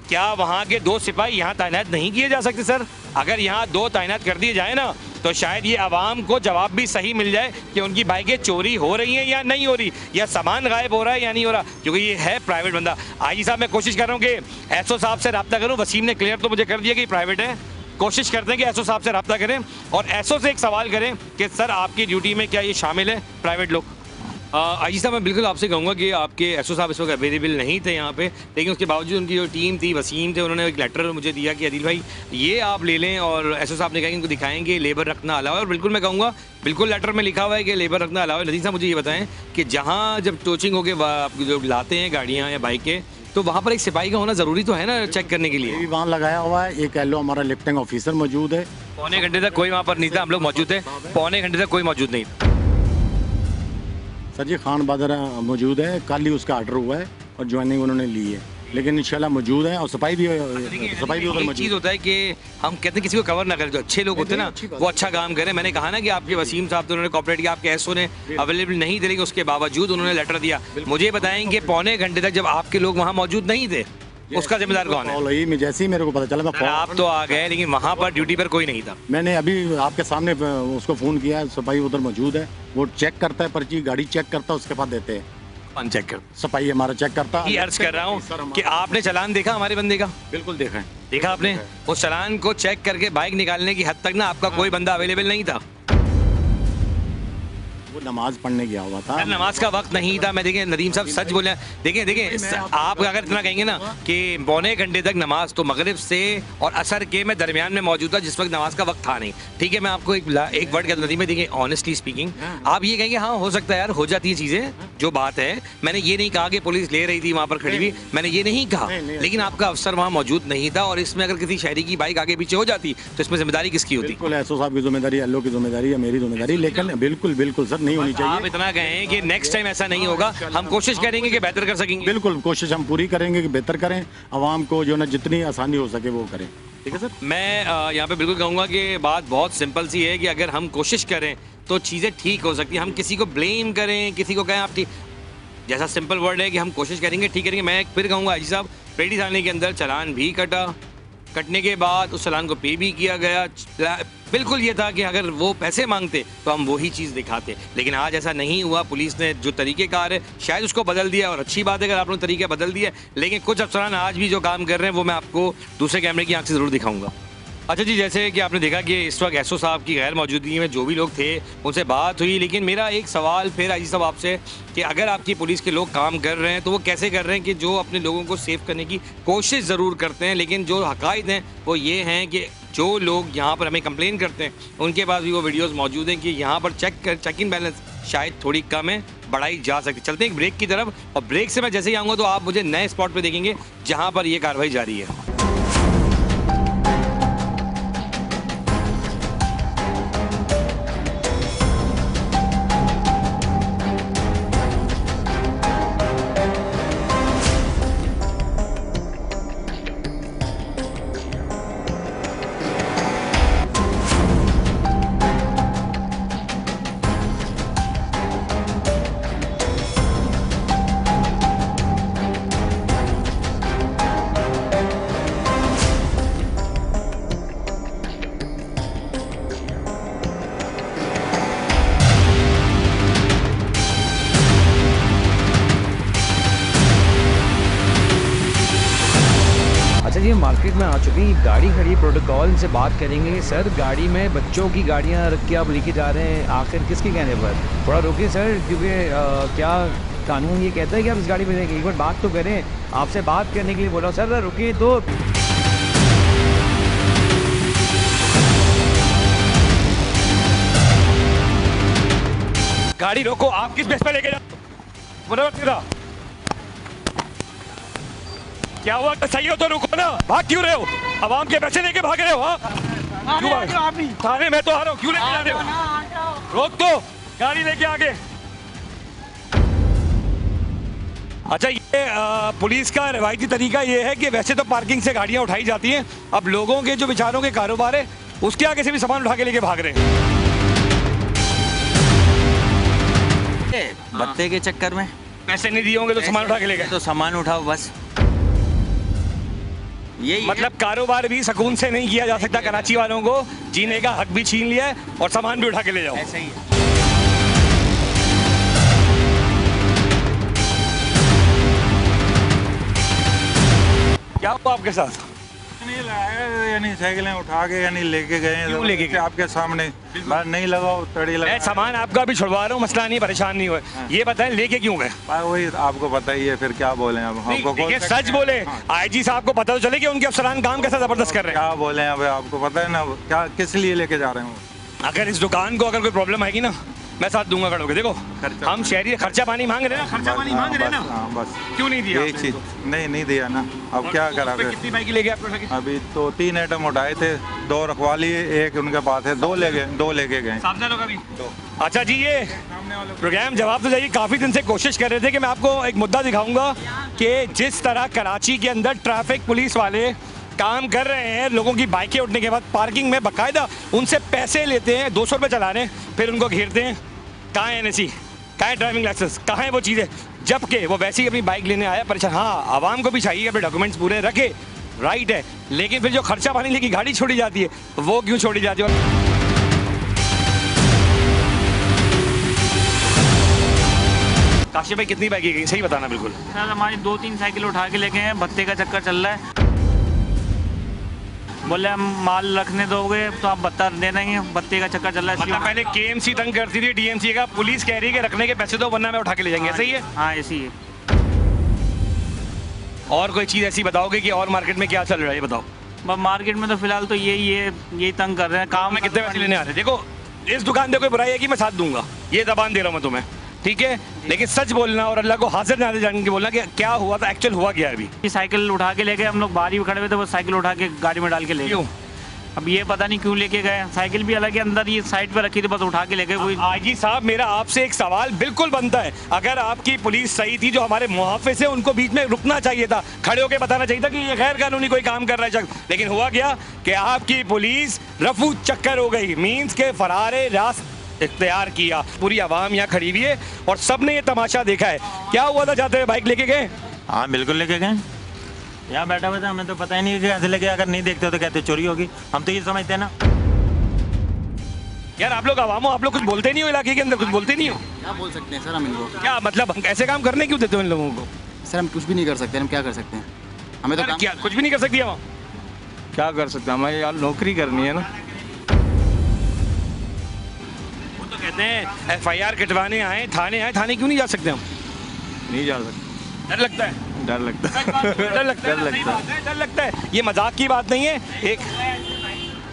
क्या वहाँ के 2 सिपाही यहाँ तैनात नहीं किए जा सकते सर? अगर यहाँ 2 तैनात कर दिए जाए ना तो शायद ये आवाम को जवाब भी सही मिल जाए कि उनकी बाइकें चोरी हो रही हैं या नहीं हो रही, या सामान गायब हो रहा है या नहीं हो रहा, क्योंकि ये है प्राइवेट बंदा। आईजी साहब मैं कोशिश कर रहा हूँ कि एसओ साहब से रब्ता करूँ, वसीम ने क्लियर तो मुझे कर दिया कि प्राइवेट है, कोशिश करते हैं कि एसओ साहब से रब्ता करें और एसओ से एक सवाल करें कि सर आपकी ड्यूटी में क्या ये शामिल है प्राइवेट लोग? आईजी साहब मैं बिल्कुल आपसे कहूँगा कि आपके एसओ साहब इस वक्त अवेलेबल नहीं थे यहाँ पे, लेकिन उसके बावजूद उनकी जो टीम थी, वसीम थे, उन्होंने एक लेटर मुझे दिया कि अदील भाई ये आप ले लें, और एसओ साहब ने कहा कि इनको दिखाएंगे लेबर रखना अलावा है, और बिल्कुल मैं कहूँगा बिल्कुल लेटर में लिखा हुआ है कि लेबर रखना अलावा है। नदीम साहब मुझे ये बताएं कि जहाँ जब टोचिंग होकर जो लाते हैं गाड़ियाँ या बाइकें, तो वहाँ पर एक सिपाही का होना ज़रूरी तो है ना चेक करने के लिए? वहाँ लगाया हुआ है, एक एलो हमारा लिफ्टिंग ऑफिसर मौजूद है। पौने घंटे तक कोई वहाँ पर नहीं था, हम लोग मौजूद थे, पौने घंटे तक कोई मौजूद नहीं था। सर जी खान बहादुर मौजूद है, कल ही उसका ऑर्डर हुआ है और ज्वाइनिंग उन्होंने ली है, लेकिन इंशाल्लाह मौजूद है, और सफाई भी उधर मौजूद। चीज़ होता है कि हम कहते हैं किसी को कवर ना करें, जो अच्छे लोग होते हैं ना वो अच्छा काम करें। मैंने कहा ना कि आपके वसीम साहब तो उन्होंने कॉपरेट किया, आपके एसओ ने अवेलेबल नहीं थे, लेकिन उसके बावजूद उन्होंने लेटर दिया। मुझे बताएं कि पौने घंटे तक जब आपके लोग वहाँ मौजूद नहीं थे, उसका जिम्मेदार कौन है? जैसे ही मेरे को पता चला मैं आप तो आ गए, लेकिन वहाँ पर ड्यूटी पर कोई नहीं था। मैंने अभी आपके सामने उसको फ़ोन किया है, सिपाही उधर मौजूद है, वो चेक करता है पर्ची, गाड़ी चेक करता है, उसके बाद देते हैं। कौन चेक कर? सिपाही हमारा चेक करता है। ये अर्ज कर रहा हूँ कि आपने चालान देखा हमारे बंदे का? बिल्कुल देखा है। देखा आपने? उस चालान को चेक करके बाइक निकालने की हद तक ना आपका कोई बंदा अवेलेबल नहीं था। वो नमाज पढ़ने गया हुआ था। नमाज का वक्त नहीं था। मैं देखें नदीम साहब सच बोले, देखें आप अगर इतना कहेंगे ना कि पौने घंटे तक नमाज, तो मगरिब से और असर के मैं दरमियान में मौजूद था जिस वक्त नमाज का वक्त था नहीं। ठीक है, मैं आपको एक वर्ड कहता नदीम में, देखिए ऑनेस्टली स्पीकिंग आप ये कहेंगे हाँ हो सकता है यार, हो जाती है चीज़ें, जो बात है। मैंने ये नहीं कहा कि पुलिस ले रही थी वहाँ पर खड़ी हुई, मैंने ये नहीं कहा, लेकिन आपका अफसर वहाँ मौजूद नहीं था, और इसमें अगर किसी शहरी की बाइक आगे पीछे हो जाती तो इसमें जिम्मेदारी किसकी होती? बिल्कुल एसओ साहब की जिम्मेदारी, अल्लाह की जिम्मेदारी है, मेरी जिम्मेदारी, लेकिन बिल्कुल बिल्कुल सर नहीं होनी चाहिए। आप इतना कहें कि नेक्स्ट टाइम ऐसा नहीं होगा, हम कोशिश करेंगे कि बेहतर कर सकेंगे। बिल्कुल कोशिश हम पूरी करेंगे कि बेहतर करें, आवाम को जो ना जितनी आसानी हो सके वो करें। ठीक है सर। मैं यहाँ पे बिल्कुल कहूँगा कि बात बहुत सिंपल सी है कि अगर हम कोशिश करें तो चीज़ें ठीक हो सकती हैं। हम किसी को ब्लेम करें, किसी को कहें आप ठीक, जैसा सिंपल वर्ड है कि हम कोशिश करेंगे ठीक करेंगे। मैं फिर कहूँगा आईजी साहब, पेटी थाने के अंदर चालान भी कटने के बाद उस चालान को पे भी किया गया। बिल्कुल ये था कि अगर वो पैसे मांगते तो हम वही चीज़ दिखाते, लेकिन आज ऐसा नहीं हुआ। पुलिस ने जो तरीक़ेकार है शायद उसको बदल दिया, और अच्छी बात है अगर आप लोग तरीके बदल दिए, लेकिन कुछ अफसरान आज भी जो काम कर रहे हैं वो मैं आपको दूसरे कैमरे की आंख से ज़रूर दिखाऊंगा। अच्छा जी, जैसे कि आपने देखा कि इस वक्त एसओ साहब की गैर मौजूदगी में जो भी लोग थे उनसे बात हुई, लेकिन मेरा एक सवाल फिर आईजी साहब आपसे कि अगर आपकी पुलिस के लोग काम कर रहे हैं तो वो कैसे कर रहे हैं कि जो अपने लोगों को सेव करने की कोशिश ज़रूर करते हैं, लेकिन जो हक़ाइक़ हैं वो ये हैं कि जो लोग यहाँ पर हमें कंप्लेन करते हैं उनके पास भी वो वीडियोज़ मौजूद हैं कि यहाँ पर चेक इन बैलेंस शायद थोड़ी कम है, बढ़ाई जा सकती। चलते हैं एक ब्रेक की तरफ, और ब्रेक से मैं जैसे ही आऊँगा तो आप मुझे नए स्पॉट पर देखेंगे जहाँ पर ये कार्रवाई जारी है। अच्छा जी, मार्केट में आ चुके हैं, गाड़ी खड़ी, प्रोटोकॉल, इनसे बात करेंगे। सर, गाड़ी में बच्चों की गाड़ियाँ रख के आप लेके जा रहे हैं, आखिर किसके कहने पर? थोड़ा रुकिए सर, क्योंकि क्या कानून ये कहता है कि आप इस गाड़ी में देंगे? एक बार बात तो करें, आपसे बात करने के लिए बोला। सर रुकिए तो। गाड़ी रोको, आप किस बेस पे लेके जा? क्या हुआ? सही हो तो रुको ना, भाग क्यों रहे हो? आवाम के पैसे लेके भाग रहे हो? हाँ क्यों भाग? थाने में तो आ रहा हूँ, क्यों लेके जा रहे हो? रोक तो, गाड़ी लेके आगे। अच्छा, ये पुलिस का रवायती तरीका ये है कि वैसे तो पार्किंग से गाड़ियाँ उठाई जाती हैं, अब लोगों के जो बेचारों के कारोबार है उसके आगे से भी सामान उठा के लेके भाग रहे हैं। भत्ते के चक्कर में पैसे नहीं दिए होंगे तो सामान उठा के ले गए। तो सामान उठाओ बस, यही मतलब कारोबार भी सुकून से नहीं किया जा सकता। कराची वालों को जीने का हक भी छीन लिया है और सामान भी उठा के ले जाओ। ऐसा ही है। क्या हुआ आपके साथ? नहीं लाया, यानी साइकिलें उठा के यानी लेके गए हैं। क्यों लेके गए? आपके सामने बाहर नहीं लगाओ, तड़ी लगा। सामान आपका भी छुड़वा रहा हूँ, मसला नहीं, परेशान नहीं हुए। ये बताएं लेके क्यों गए? वही आपको पता ही है, फिर क्या बोले अब हमको? सच बोले, आईजी साहब को पता तो चले कि उनके अफसरान काम कैसा जबरदस्त कर रहे हैं। क्या बोले अब आपको पता है ना, क्या किस लिए लेके जा रहे हैं? अगर इस दुकान को अगर कोई प्रॉब्लम आएगी ना, मैं साथ दूंगा खड़े होके। देखो हम शहरी खर्चा पानी मांग रहे हैं ना, खर्चा पानी मांग रहे हैं ना। बस क्यों नहीं दिया? एक चीज नहीं दिया ना, अब क्या करा? कितनी बाइक ले गए आप? अभी तो 3 आइटम उठाए थे, 2 रखवा लिए, एक उनके पास है, 2 लेके गए। सामने लोग अभी 2। अच्छा जी, ये प्रोग्राम जवाब तो जाइए, काफ़ी दिन से कोशिश कर रहे थे कि मैं आपको एक मुद्दा दिखाऊंगा कि जिस तरह कराची के अंदर ट्रैफिक पुलिस वाले काम कर रहे हैं, लोगों की बाइकें उठने के बाद पार्किंग में बाकायदा उनसे पैसे लेते हैं, 200 रुपये चला रहे हैं, फिर उनको घेरते हैं। कहाँ है NSE, कहाँ है ड्राइविंग लाइसेंस, कहाँ है वो चीज़ें? जबकि वो वैसे ही अपनी बाइक लेने आया परेशान। हाँ, आवाम को भी चाहिए अपने डॉक्यूमेंट्स पूरे रखे, राइट है, लेकिन फिर जो खर्चा पानी लेके गाड़ी छोड़ी जाती है, वो क्यों छोड़ी जाती है? काशिफ भाई, कितनी बाइक गई? सही बताना बिल्कुल। सर हमारी 2-3 साइकिल उठा के लेके हैं, भत्ते का चक्कर चल रहा है। बोले हम माल रखने दोगे तो आप भत्ता देना ही है, भत्ते का चक्कर चल रहा है। मतलब पहले KMC तंग करती थी, DMC का, पुलिस कह रही है कि रखने के पैसे दो वरना मैं उठा के ले जाएंगे। सही है? हाँ ऐसी है। और कोई चीज़ ऐसी बताओगे कि और मार्केट में क्या चल रहा है, ये बताओ। बस मार्केट में तो फिलहाल तो यही तंग कर रहे हैं। काम में कितने पैसे लेने आ रहे हैं? देखो, इस दुकान पे कोई बुराई है कि मैं साथ दूंगा, ये जबान दे रहा हूँ मैं तुम्हें, ठीक है, लेकिन सच बोलना और अल्लाह को हाजिर नाज़िर जान के बोलना कि क्या हुआ था, एक्चुअल हुआ क्या है। अभी साइकिल उठा के ले गए, हम लोग बाहर ही खड़े हुए थे, वो साइकिल उठा के गाड़ी में डाल के ले गए। अब ये पता नहीं क्यों लेके गए, साइकिल भी अलग है, अंदर ये साइड पे रखी थी, बस उठा के ले गए। कोई आईजी साहब, मेरा आपसे एक सवाल बिल्कुल बनता है, अगर आपकी पुलिस सही थी, जो हमारे मुहाफिज है उनको बीच में रुकना चाहिए था, खड़े होकर बताना चाहिए था कि ये गैर कानूनी कोई काम कर रहा है शख्स। लेकिन हुआ क्या कि आपकी पुलिस रफू चक्कर हो गई, मीन्स के फरारे रास्त इख्तियार किया। पूरी आवाम यहाँ खड़ी हुई है और सब ने ये तमाशा देखा है। क्या हुआ था? जाते हुए बाइक लेके गए? हाँ बिल्कुल लेके गए, यहाँ बैठा हुआ था, हमें तो पता ही नहीं कि कैसे लेके, अगर नहीं देखते तो कहते चोरी होगी, हम तो ये समझते हैं ना। यार आप लोग आवाम हो, आप लोग कुछ बोलते नहीं हो, इलाके के अंदर कुछ बोलते नहीं हो? क्या बोल सकते हैं सर हम इनको? क्या मतलब ऐसे काम करने क्यों देते हो इन लोगों को? सर हम कुछ भी नहीं कर सकते, हम क्या कर सकते हैं? हमें तो क्या कुछ भी नहीं कर सकती है? क्या कर सकते हैं, हमें यार नौकरी करनी है ना। वो तो कहते हैं FIR कटवाने आए, थाने क्यों नहीं जा सकते हम? नहीं जा सकते, डर लगता है। डर लगता है। डर लगता है, सही बात है, डर लगता है, ये मजाक की बात नहीं है। एक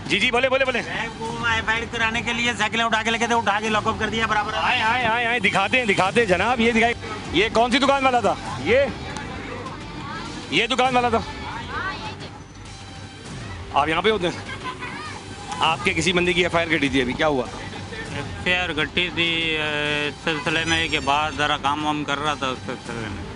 जी बोले फाइट कराने के लिए साइकिलें उठा के लेके थे, उठा के लॉकअप कर दिया बराबर। आए दिखाते हैं जनाब, ये दिखाई। ये कौन सी दुकान वाला था? ये दुकान वाला था। आप यहाँ पे होते हैं? आपके किसी बंदे की FIR कटी थी अभी, क्या हुआ? FIR कटी थी सिलसिले में के बाद जरा काम वाम कर रहा था, उस सिलसिले में।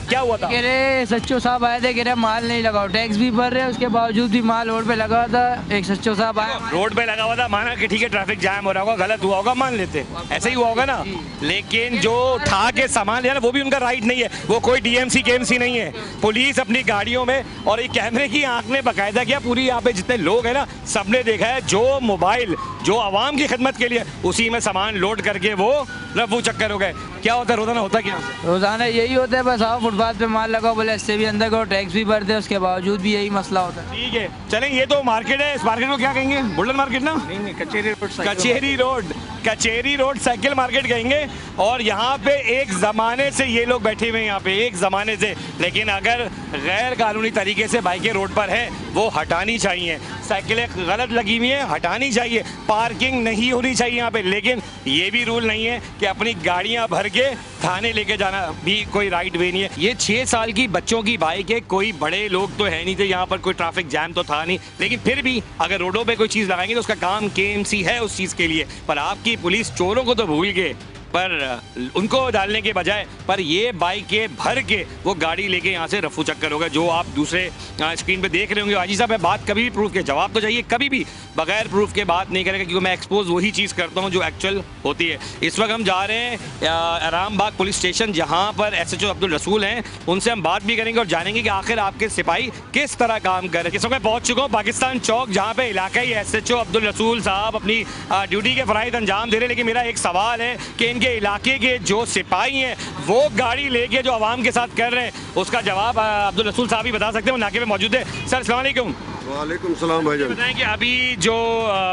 क्या हुआ था? कह रहे सच्चो साहब आए थे, कह रहे माल नहीं लगाओ, टैक्स भी भर रहे, उसके बावजूद भी माल रोड पे लगा था। एक सच्चो साहब आए, रोड पे लगा हुआ था, माना कि ठीक है ट्रैफिक जाम हो रहा होगा, गलत हुआ होगा, मान लेते, ऐसे ही हुआ होगा ना। लेकिन जो उठा के सामान लिया ना, वो भी उनका राइट नहीं है, वो कोई DMC KMC नहीं है। पुलिस अपनी गाड़ियों में, और एक कैमरे की आंख ने बाकायदा किया, पूरी यहाँ पे जितने लोग हैं ना, सबने देखा है, जो मोबाइल जो आवाम की खिदमत के लिए, उसी में सामान लोड करके वो रफू चक्कर हो गए। क्या होता है रोजाना? होता क्या? रोजाना यही होता है, बस आओ फुटपाथ पे माल लगाओ, बोले इससे भी अंदर करो, टैक्स भी भरते हैं, उसके बावजूद भी यही मसला होता है। ठीक है, चलें, ये तो मार्केट है, इस मार्केट को क्या कहेंगे? बुल्डन मार्केट ना? नहीं, कचेरी रोड, कचेरी रोड साइकिल मार्केट कहेंगे। और यहाँ पे एक ज़माने से ये लोग बैठे हुए हैं यहाँ पे, एक ज़माने से। लेकिन अगर गैर कानूनी तरीके से बाइकें रोड पर हैं, वो हटानी चाहिए। साइकिलें गलत लगी हुई हैं, हटानी चाहिए। पार्किंग नहीं होनी चाहिए यहाँ पे। लेकिन ये भी रूल नहीं है कि अपनी गाड़ियाँ भर के थाने लेके जाना भी कोई राइट वे नहीं है। ये 6 साल की बच्चों की बाइक है, कोई बड़े लोग तो है नहीं थे यहाँ पर, कोई ट्रैफिक जैम तो था नहीं। लेकिन फिर भी अगर रोडों पे कोई चीज़ लगाएंगे तो उसका काम KMC है उस चीज़ के लिए। पर आपकी पुलिस चोरों को तो भूल गए, पर उनको डालने के बजाय पर ये बाइकें भर के वो गाड़ी लेके यहाँ से रफू चक्कर होगा, जो आप दूसरे स्क्रीन पे देख रहे होंगे। हाजी साहब, मैं बात कभी भी प्रूफ के, जवाब तो चाहिए, कभी भी बगैर प्रूफ के बात नहीं करेगा, क्योंकि मैं एक्सपोज वही चीज़ करता हूँ जो एक्चुअल होती है। इस वक्त हम जा रहे हैं आरामबाग पुलिस स्टेशन, जहाँ पर SHO अब्दुल रसूल हैं। उनसे हम बात भी करेंगे और जानेंगे कि आखिर आपके सिपाही किस तरह काम कर रहे हैं। इस वक्त मैं पहुँच चुका हूँ पाकिस्तान चौक, जहाँ पे इलाकाई SHO अब्दुल रसूल साहब अपनी ड्यूटी के फ़राइज़ अंजाम दे रहे हैं। लेकिन मेरा एक सवाल है कि इनके इलाके के जो सिपाही हैं वो गाड़ी लेके जो आवाम के साथ कर रहे हैं, उसका जवाब अब्दुल रसूल साहब ही बता सकते हैं। वो नाके पे मौजूद है। सर अस्सलाम वालेकुम। वालेकुम सलाम भाईजान। बताएं कि अभी जो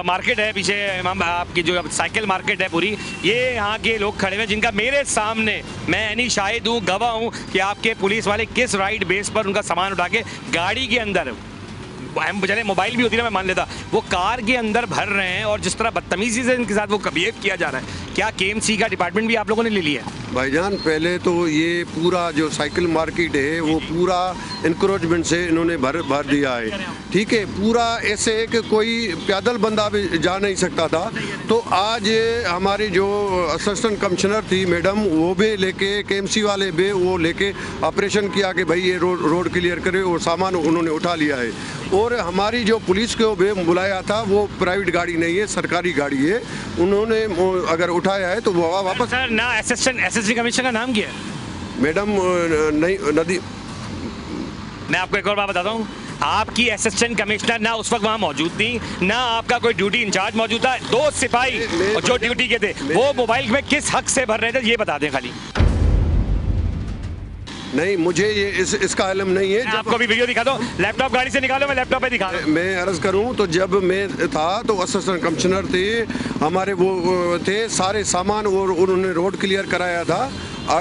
मार्केट है पीछे, आपकी जो साइकिल मार्केट है पूरी, ये यहाँ के लोग खड़े हुए जिनका मेरे सामने मैं यानी शाहिद हूँ, गवाह हूँ कि आपके पुलिस वाले किस राइट बेस पर उनका सामान उठा के गाड़ी के अंदर, चले मोबाइल भी होती है मैं मान लेता, वो कार के अंदर भर रहे हैं। और जिस तरह बदतमीजी से इनके साथ वो बिहेव किया जा रहा है, क्या KMC का डिपार्टमेंट भी आप लोगों ने ले लिया है? भाईजान, पहले तो ये पूरा जो साइकिल मार्केट है वो पूरा इंक्रोचमेंट से इन्होंने भर दिया है। ठीक है, पूरा ऐसे है कि कोई पैदल बंदा भी जा नहीं सकता था। तो आज हमारी जो असिस्टेंट कमिश्नर थी मैडम, वो भी लेके KMC वाले भी वो लेके ऑपरेशन किया कि भाई ये रोड क्लियर करे, और सामान उन्होंने उठा लिया है। और हमारी जो पुलिस को भी बुलाया था, वो प्राइवेट गाड़ी नहीं है, सरकारी गाड़ी है। उन्होंने अगर उठाया है तो वो वापस। सर ना SSC कमिश्नर का नाम क्या है? मैडम नहीं नदी। मैं आपको एक और बात बताता हूँ, आपकी असिस्टेंट कमिश्नर ना उस वक्त वहाँ मौजूद थी, ना आपका कोई ड्यूटी इंचार्ज मौजूद था। 2 सिपाही जो ड्यूटी के थे वो मोबाइल में किस हक से भर रहे थे, ये बता दें खाली। नहीं, मुझे ये इसका इल्म नहीं है। आपको भी वीडियो दिखा दो, लैपटॉप गाड़ी से निकालो, मैं लैपटॉप पे दिखा दूं। मैं अर्ज करूं तो जब मैं था तो असिस्टेंट कमिश्नर थे हमारे, वो थे सारे सामान, और उन्होंने रोड क्लियर कराया था।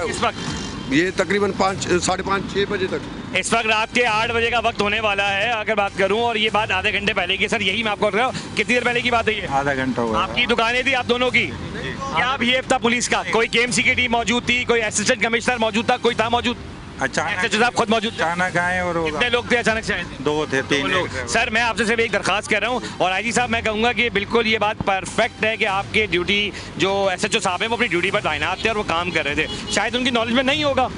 इस वक्त ये तकरीबन 5, 5:30, 6 बजे तक। इस वक्त रात के 8 बजे का वक्त होने वाला है अगर बात करूं, और ये बात आधे घंटे पहले की। सर यही मैं आपको रहा हूँ, कितनी देर पहले की बात है ये? आधा घंटा हुआ। आपकी दुकानें थी आप दोनों की, क्या ये था पुलिस का? कोई KMC की टीम मौजूद थी, कोई असिस्टेंट कमिश्नर मौजूद था, कोई था मौजूद? अचानक साहब खुद मौजूद अचानक आए। और कितने लोग थे अचानक से आए? 2 थे, 3 लोग। सर मैं आपसे सिर्फ एक दरखास्त कर रहा हूँ, और IG साहब मैं कहूँगा कि बिल्कुल ये बात परफेक्ट है कि आपके ड्यूटी जो SHO साहब हैं वो अपनी ड्यूटी पर तैनात थे और वो काम कर रहे थे। शायद उनकी नॉलेज में नहीं होगा।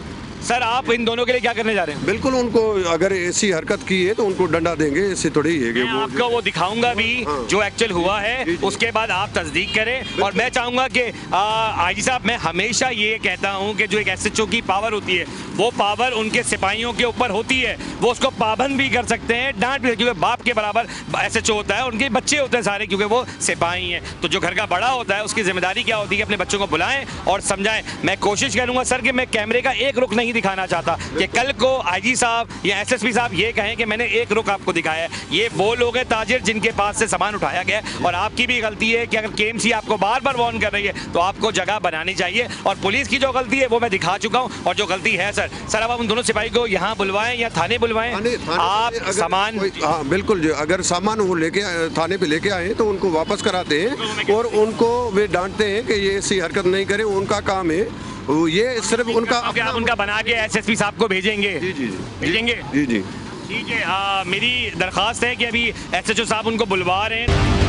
सर आप इन दोनों के लिए क्या करने जा रहे हैं? बिल्कुल, उनको अगर ऐसी हरकत की है तो उनको डंडा देंगे, ऐसे थोड़ी है कि मैं आपको वो दिखाऊंगा भी जो एक्चुअल हुआ है, उसके बाद आप तस्दीक करें। और मैं चाहूँगा कि IG साहब, मैं हमेशा ये कहता हूँ कि जो एक SHO की पावर होती है, वो पावर उनके सिपाहियों के ऊपर होती है। वो उसको पाबंद भी कर सकते हैं, डांट भी, क्योंकि बाप के बराबर SHO होता है, उनके बच्चे होते हैं सारे, क्योंकि वो सिपाही हैं। तो जो घर का बड़ा होता है उसकी जिम्मेदारी क्या होती है कि अपने बच्चों को बुलाएं और समझाएं। मैं कोशिश करूँगा सर कि मैं कैमरे का एक रुख नहीं दिखाना चाहता कि कल को IG साहब या SSP साहब ये कहें कि मैंने एक रुख आपको दिखाया है। ये वो लोग हैं ताजिर जिनके पास से सामान उठाया गया है, और आपकी भी गलती है कि अगर KMC आपको बार बार वार्न कर रही है तो आपको जगह बनानी चाहिए। और पुलिस की जो गलती है वो मैं दिखा चुका हूँ, और जो गलती है सर अब आप उन दोनों सिपाही को यहाँ बुलवाएं या थाने बुलवाएं। आप सामान, हाँ बिल्कुल, अगर सामान वो लेके थाने पे लेके आए तो उनको वापस कराते हैं, और उनको वे डांटते हैं कि ये ऐसी हरकत नहीं करे, उनका काम है। ये सिर्फ उनका आप उनका बना के SSP साहब को भेजेंगे? जी भेजेंगे। जी ठीक है। मेरी दरख्वास्त है कि अभी SHO साहब उनको बुलवा रहे हैं।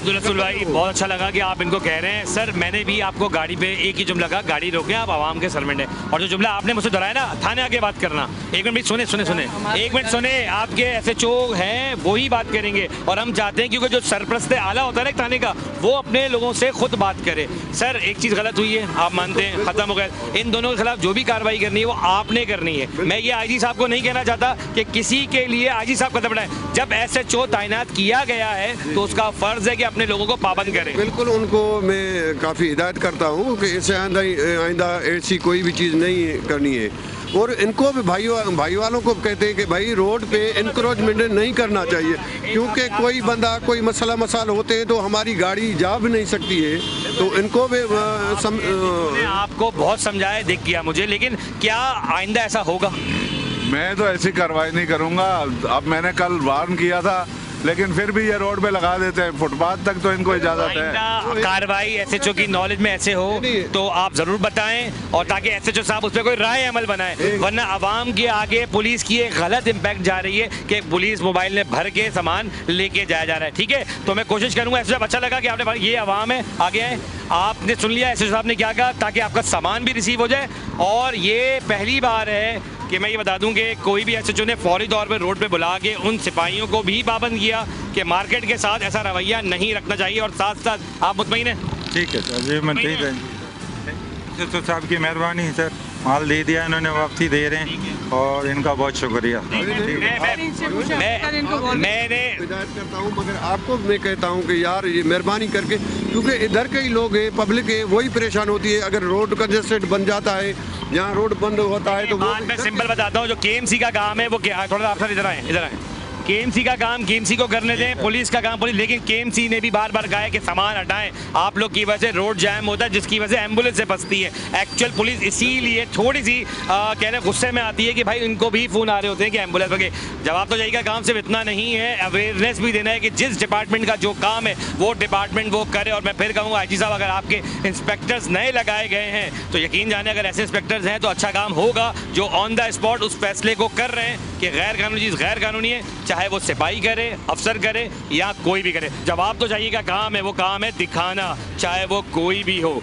अब्दुल रसूल भाई, बहुत अच्छा लगा कि आप इनको कह रहे हैं। सर मैंने भी आपको गाड़ी पे एक ही जुमला कहा, गाड़ी रोकें, आप आवाम के सर्वेंट हैं। और जो जुमला आपने मुझसे दोहराया ना, थाने आके बात करना, एक मिनट सुने सुने सुने एक मिनट सुने, आपके SHO हैं वही बात करेंगे। और हम चाहते हैं क्योंकि जो सरप्रस्त आला होता है ना एक थाने का, वो अपने लोगों से खुद बात करे। सर एक चीज़ गलत हुई है, आप मानते हैं, खत्म हो गया। इन दोनों के खिलाफ जो भी कार्रवाई करनी है वो आपने करनी है। मैं ये IG साहब को नहीं कहना चाहता कि किसी के लिए IG साहब कदम बढ़ाएं। जब SHO तैनात किया गया है तो उसका फर्ज है कि अपने लोगों को पाबंद करें। बिल्कुल, उनको मैं काफ़ी हिदायत करता हूँ कि इससे आइंदा ऐसी कोई भी चीज़ नहीं करनी है। और इनको भी भाई वालों को कहते हैं कि भाई रोड पे इंक्रोचमेंट नहीं करना चाहिए, क्योंकि कोई बंदा कोई मसाल होते हैं तो हमारी गाड़ी जा भी नहीं सकती है। तो इनको भी आपको बहुत समझाया, दिख गया मुझे, लेकिन क्या आइंदा ऐसा होगा? मैं तो ऐसी कार्रवाई नहीं करूंगा। अब मैंने कल वार्न किया था, लेकिन फिर भी ये रोड पे लगा देते हैं, फुटपाथ तक तो इनको इजाजत है। कार्रवाई SHO की नॉलेज में ऐसे हो तो आप जरूर बताएं, और ताकि SHO साहब उस पर कोई राय अमल बनाए, वरना आवाम के आगे पुलिस की एक गलत इम्पैक्ट जा रही है कि पुलिस मोबाइल में भर के सामान लेके जाया जा रहा है। ठीक है, तो मैं कोशिश करूंगा। SHO साहब अच्छा लगा कि आपने, ये आवाम है, आगे आए, आपने सुन लिया SHO साहब ने क्या कहा, ताकि आपका सामान भी रिसीव हो जाए। और ये पहली बार है कि मैं ये बता दूं कि कोई भी SHO ने फौरी तौर पर रोड पे बुला के उन सिपाहियों को भी पाबंद किया कि मार्केट के साथ ऐसा रवैया नहीं रखना चाहिए। और साथ साथ आप मुतमईन हैं? ठीक है सर जी, मैं ठीक है। SHO साहब की मेहरबानी है सर, माल दे दिया इन्होंने, वापसी दे रहे हैं, और इनका बहुत शुक्रिया। मैंने हिदायत करता हूँ, मगर आपको मैं कहता हूँ कि यार ये मेहरबानी करके, क्योंकि इधर के ही लोग हैं, पब्लिक है, वही परेशान होती है। अगर रोड कंजेस्टेड बन जाता है, यहाँ रोड बंद होता है तो वो मैं सिंपल बताता हूँ, जो KMC का काम है वो क्या, थोड़ा आप सर इधर आए। KMC का काम KMC को करने दें, पुलिस का काम पुलिस। लेकिन KMC ने भी बार बार कहा है कि सामान हटाएं, आप लोग की वजह से रोड जैम होता है, जिसकी वजह से एम्बुलेंस से फंसती है। एक्चुअल पुलिस इसीलिए थोड़ी सी कहने गुस्से में आती है कि भाई इनको भी फ़ोन आ रहे होते हैं कि एम्बुलेंस वगैरह। जवाब तो यही का काम सिर्फ इतना नहीं है, अवेयरनेस भी देना है कि जिस डिपार्टमेंट का जो काम है वो डिपार्टमेंट वो करे। और मैं फिर कहूँगा IG साहब, अगर आपके इंस्पेक्टर्स नए लगाए गए हैं तो यकीन जाने अगर ऐसे इंस्पेक्टर्स हैं तो अच्छा काम होगा, जो ऑन द स्पॉट उस फैसले को कर रहे हैं कि गैर कानूनी चीज़ गैर कानूनी है, चाहे वो सिपाही करे, अफसर करे या कोई भी करे। जवाब तो चाहिए का काम है, वो काम है दिखाना, चाहे वो कोई भी हो।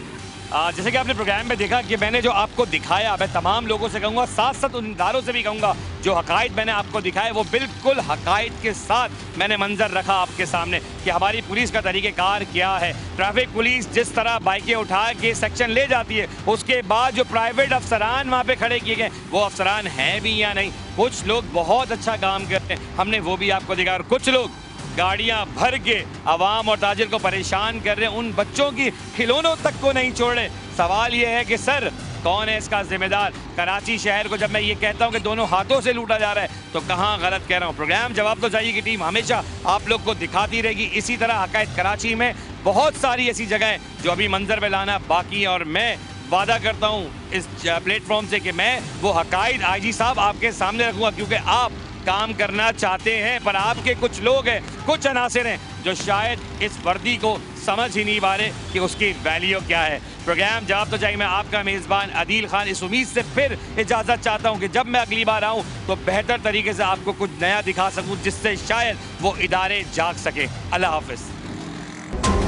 जैसे कि आपने प्रोग्राम में देखा कि मैंने जो आपको दिखाया, मैं तमाम लोगों से कहूँगा, साथ साथ उन इदारों से भी कहूँगा, जो हकायत मैंने आपको दिखाए वो बिल्कुल हकायत के साथ मैंने मंजर रखा आपके सामने कि हमारी पुलिस का तरीक़ेकार क्या है। ट्रैफिक पुलिस जिस तरह बाइकें उठा के सेक्शन ले जाती है, उसके बाद जो प्राइवेट अफसरान वहाँ पे खड़े किए गए, वो अफसरान हैं भी या नहीं। कुछ लोग बहुत अच्छा काम कर रहे हैं, हमने वो भी आपको दिखाया, और कुछ लोग गाड़ियां भर के आवाम और ताजिर को परेशान कर रहे हैं, उन बच्चों की खिलौनों तक को नहीं छोड़ रहे। सवाल ये है कि सर कौन है इसका जिम्मेदार? कराची शहर को जब मैं ये कहता हूँ कि दोनों हाथों से लूटा जा रहा है तो कहाँ गलत कह रहा हूँ? प्रोग्राम जवाब तो चाहिए की टीम हमेशा आप लोग को दिखाती रहेगी। इसी तरह हकायत कराची में बहुत सारी ऐसी जगहें जो अभी मंजर में लाना बाकी है, और मैं वादा करता हूँ इस प्लेटफॉर्म से कि मैं वो हकायत IG साहब आपके सामने रखूँगा, क्योंकि आप काम करना चाहते हैं, पर आपके कुछ लोग हैं, कुछ अनासिर हैं जो शायद इस वर्दी को समझ ही नहीं पा रहे कि उसकी वैल्यू क्या है। प्रोग्राम जवाब तो चाहिए, मैं आपका मेज़बान अदील खान इस उम्मीद से फिर इजाज़त चाहता हूं कि जब मैं अगली बार आऊं तो बेहतर तरीके से आपको कुछ नया दिखा सकूं, जिससे शायद वो इदारे जाग सके। अल्लाह हाफ़िज़।